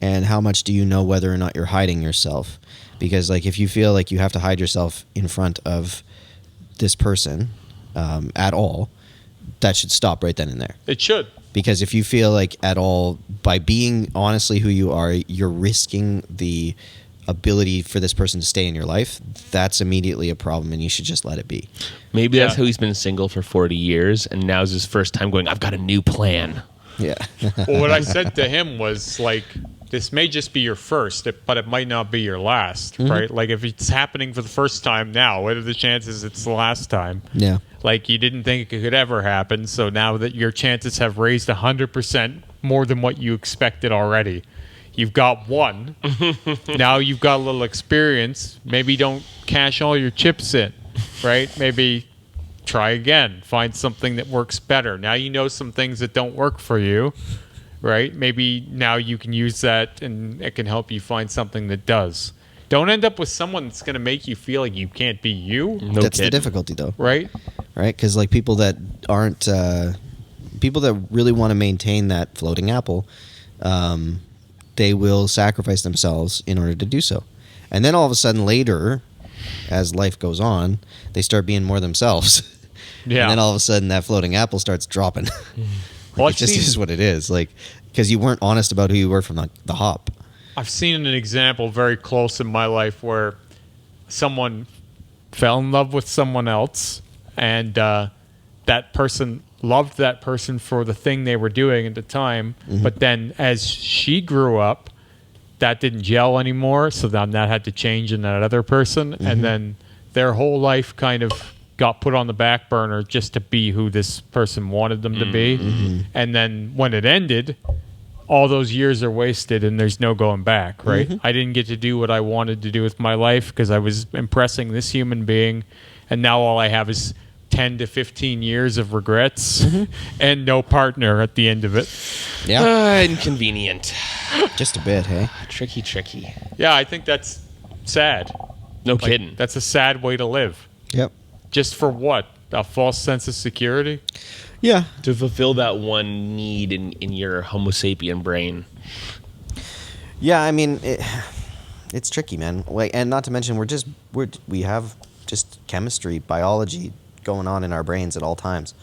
and how much do you know whether or not you're hiding yourself? Because like if you feel like you have to hide yourself in front of this person at all, that should stop right then and there. It should. Because if you feel like at all by being honestly who you are, you're risking the ability for this person to stay in your life, that's immediately a problem, and you should just let it be. Maybe that's Yeah. how he's been single for 40 years, and now's his first time going, I've got a new plan. Yeah. Well, what I said to him was like, this may just be your first, but it might not be your last, right? Like if it's happening for the first time now, what are the chances it's the last time? Yeah. Like you didn't think it could ever happen, so now that your chances have raised 100% more than what you expected already. You've got one. Now you've got a little experience. Maybe don't cash all your chips in, right? Maybe try again. Find something that works better. Now you know some things that don't work for you, right? Maybe now you can use that and it can help you find something that does. Don't end up with someone that's going to make you feel like you can't be you, No That's the kid. difficulty, though. right? Right? Because like people that aren't people that really want to maintain that floating apple, they will sacrifice themselves in order to do so. And then all of a sudden later, as life goes on, they start being more themselves. Yeah. And then all of a sudden that floating apple starts dropping. Well, It just is what it is. Like, because you weren't honest about who you were from the hop. I've seen an example very close in my life where someone fell in love with someone else, and that person loved that person for the thing they were doing at the time. But then as she grew up, that didn't gel anymore. So then that had to change in that other person. And then their whole life kind of got put on the back burner just to be who this person wanted them to be. And then when it ended, all those years are wasted and there's no going back, right? I didn't get to do what I wanted to do with my life because I was impressing this human being, and now all I have is 10 to 15 years of regrets and no partner at the end of it. Yeah. Inconvenient. Just a bit, hey? Tricky. Yeah, I think that's sad. No Like, kidding. that's a sad way to live. Yep. Just for what? A false sense of security? Yeah. To fulfill that one need in your Homo sapien brain. Yeah, I mean, it's tricky, man. Like, and not to mention, we have just chemistry, biology going on in our brains at all times.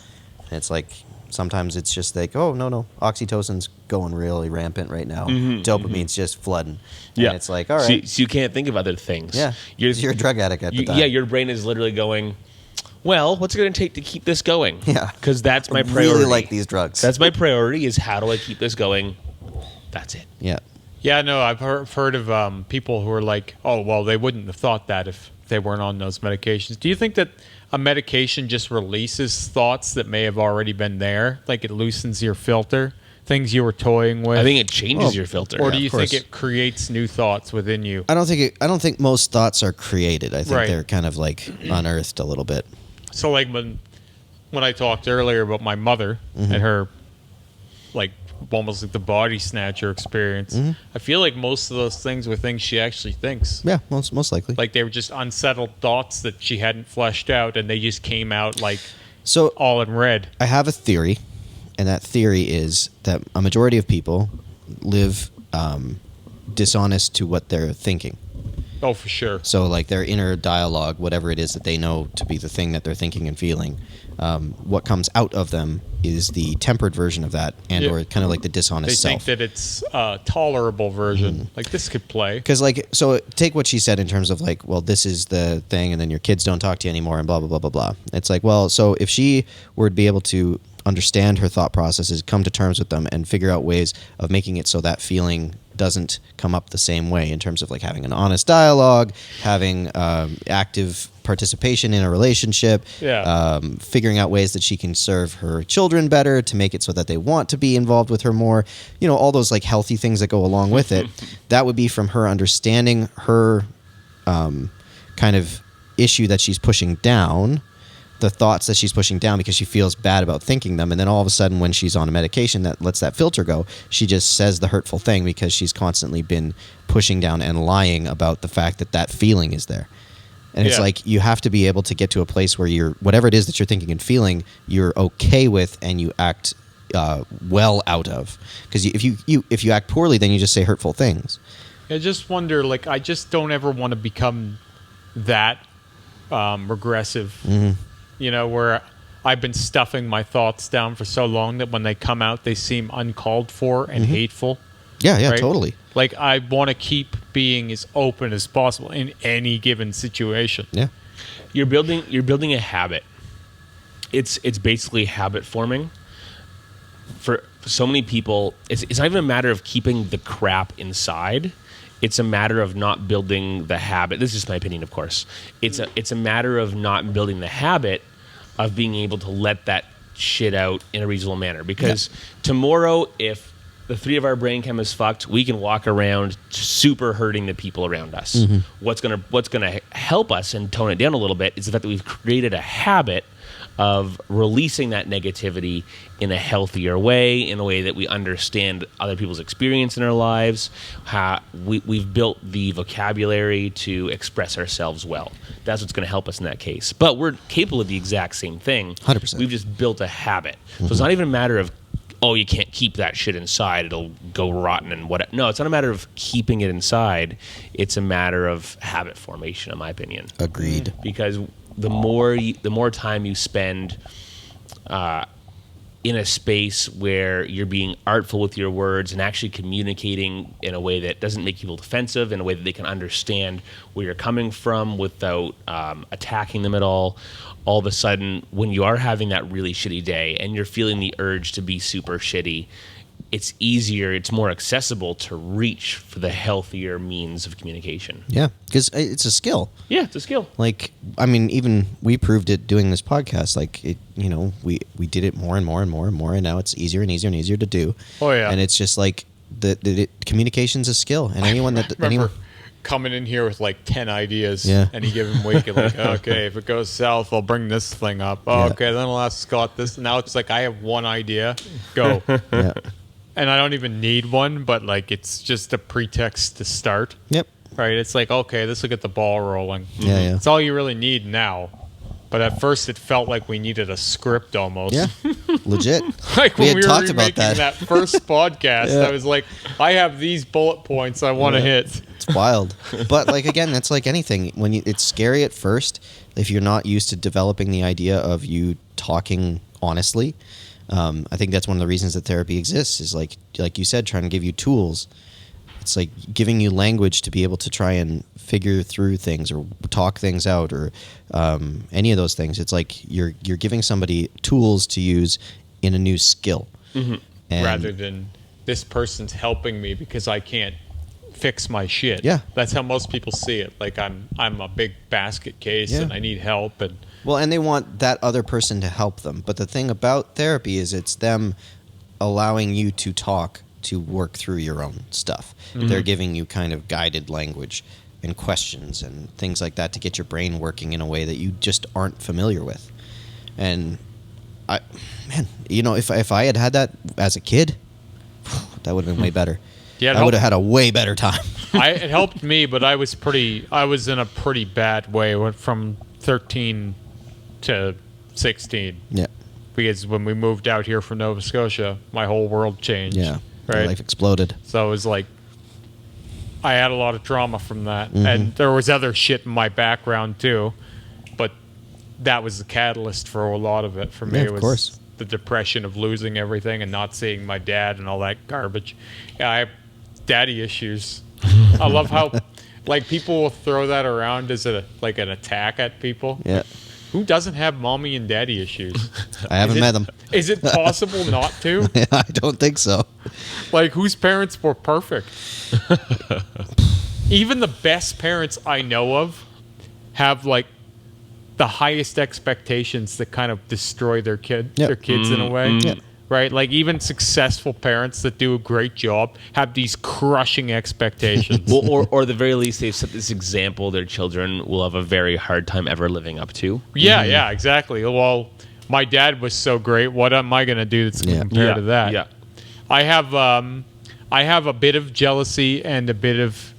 And it's like sometimes it's just like, oh no, oxytocin's going really rampant right now. Dopamine's just flooding. Yeah. And it's like, all right, So you can't think of other things. yeah, you're a drug addict at the time. Yeah, your brain is literally going, well, what's it going to take to keep this going? Yeah. Because that's my I priority. really like these drugs. That's my priority is how do I keep this going? That's it. Yeah. Yeah, no, I've heard of people who are like, oh, well, they wouldn't have thought that if they weren't on those medications. Do you think that a medication just releases thoughts that may have already been there? Like it loosens your filter, things you were toying with? I think it changes your filter. Or do you of course. think it creates new thoughts within you? I don't think most thoughts are created. I think Right. they're kind of like unearthed a little bit. So like when I talked earlier about my mother and her like almost like the body snatcher experience. I feel like most of those things were things she actually thinks. Yeah, most likely. Like they were just unsettled thoughts that she hadn't fleshed out, and they just came out like So all in red. I have a theory, and that theory is that a majority of people live dishonest to what they're thinking. Oh, for sure. So, like, their inner dialogue, whatever it is that they know to be the thing that they're thinking and feeling, what comes out of them is the tempered version of that, and Yeah. or kind of like the dishonest They self. think that it's a tolerable version. Like, this could play. Because, like, so take what she said in terms of, like, well, this is the thing, and then your kids don't talk to you anymore, and blah, blah, blah, blah, blah. It's like, well, so if she were to be able to understand her thought processes, come to terms with them, and figure out ways of making it so that feeling doesn't come up the same way in terms of, like, having an honest dialogue, having active participation in a relationship, figuring out ways that she can serve her children better to make it so that they want to be involved with her more, you know, all those, like, healthy things that go along with it. That would be from her understanding her kind of issue that she's pushing down, the thoughts that she's pushing down because she feels bad about thinking them, and then all of a sudden when she's on a medication that lets that filter go, she just says the hurtful thing because she's constantly been pushing down and lying about the fact that that feeling is there. And it's like you have to be able to get to a place where you're, whatever it is that you're thinking and feeling, you're okay with and you act well out of. Because if you act poorly, then you just say hurtful things. I just wonder, like, I just don't ever want to become that regressive. You know, where I've been stuffing my thoughts down for so long that when they come out, they seem uncalled for and hateful. Yeah, right? Totally. Like, I want to keep being as open as possible in any given situation. Yeah. You're building a habit. It's basically habit forming. For so many people, it's not even a matter of keeping the crap inside. It's a matter of not building the habit. This is just my opinion, of course. It's a matter of not building the habit of being able to let that shit out in a reasonable manner. Because tomorrow, if the three of our brain chem is fucked, we can walk around super hurting the people around us. What's gonna help us and tone it down a little bit is the fact that we've created a habit of releasing that negativity in a healthier way, in a way that we understand other people's experience in our lives. How we've built the vocabulary to express ourselves well. That's what's going to help us in that case. But we're capable of the exact same thing. 100%. We've just built a habit. So it's not even a matter of, oh, you can't keep that shit inside, it'll go rotten and what. No, it's not a matter of keeping it inside. It's a matter of habit formation, in my opinion. Agreed. Because the more time you spend in a space where you're being artful with your words and actually communicating in a way that doesn't make people defensive, in a way that they can understand where you're coming from without attacking them at all of a sudden, when you are having that really shitty day and you're feeling the urge to be super shitty, it's easier, it's more accessible to reach for the healthier means of communication. Yeah, because it's a skill. Yeah, it's a skill. Like, I mean, even we proved it doing this podcast. Like, it, you know, we did it more and more and more and more, and now it's easier and easier and easier to do. Oh, yeah. And it's just like the communication's a skill, and anyone that anyone coming in here with like 10 ideas any given week, like, okay, if it goes south, I'll bring this thing up. Oh, okay, then I'll ask Scott this. Now it's like I have one idea, go. Yeah. And I don't even need one, but like it's just a pretext to start. Yep. Right? It's like, okay, this will get the ball rolling. Yeah. That's all you really need now. But at first it felt like we needed a script almost. Yeah. Legit. Like when we were talked about making that first podcast, I was like, I have these bullet points I want to hit. It's wild. But like, again, that's like anything. When it's scary at first, if you're not used to developing the idea of you talking honestly. I think that's one of the reasons that therapy exists, is like you said, trying to give you tools. It's like giving you language to be able to try and figure through things or talk things out, or any of those things. It's like you're giving somebody tools to use in a new skill. Mm-hmm. Rather than this person's helping me because I can't fix my shit. Yeah. That's how most people see it. Like I'm a big basket case and I need help. Well, and they want that other person to help them. But the thing about therapy is it's them allowing you to talk, to work through your own stuff. Mm-hmm. They're giving you kind of guided language and questions and things like that to get your brain working in a way that you just aren't familiar with. And if I had that as a kid, That would have been way better. Yeah, I would have had a way better time. It helped me, but I was in a pretty bad way. Went from 13 to 16. Yeah. Because when we moved out here from Nova Scotia, my whole world changed. Yeah. Right. My life exploded. So it was like, I had a lot of trauma from that. And there was other shit in my background too. But that was the catalyst for a lot of it. For me, Yeah, it of was course. the depression of losing everything and not seeing my dad and all that garbage. Yeah, I have daddy issues. I love how, like, people will throw that around as an attack at people. Yeah. Who doesn't have mommy and daddy issues? I haven't met them. Is it possible not to? I don't think so. Like, whose parents were perfect? Even the best parents I know of have, like, the highest expectations that kind of destroy their their kids in a way. Yep. Right? Like, even successful parents that do a great job have these crushing expectations. Well, or at the very least, they've set this example their children will have a very hard time ever living up to. Yeah, exactly. Well, my dad was so great. What am I going to do that's going to compare to that? Yeah. I have a bit of jealousy and a bit of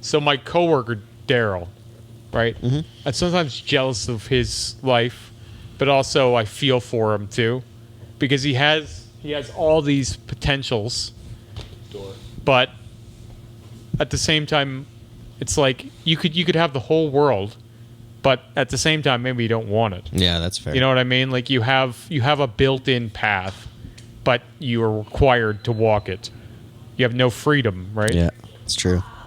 so my coworker Daryl, right? I'm sometimes jealous of his life, but also I feel for him too, because he has all these potentials, but at the same time, it's like you could have the whole world, but at the same time, maybe you don't want it. Yeah, that's fair. You know what I mean? Like you have a built-in path, but you are required to walk it. You have no freedom, right? Yeah, it's true.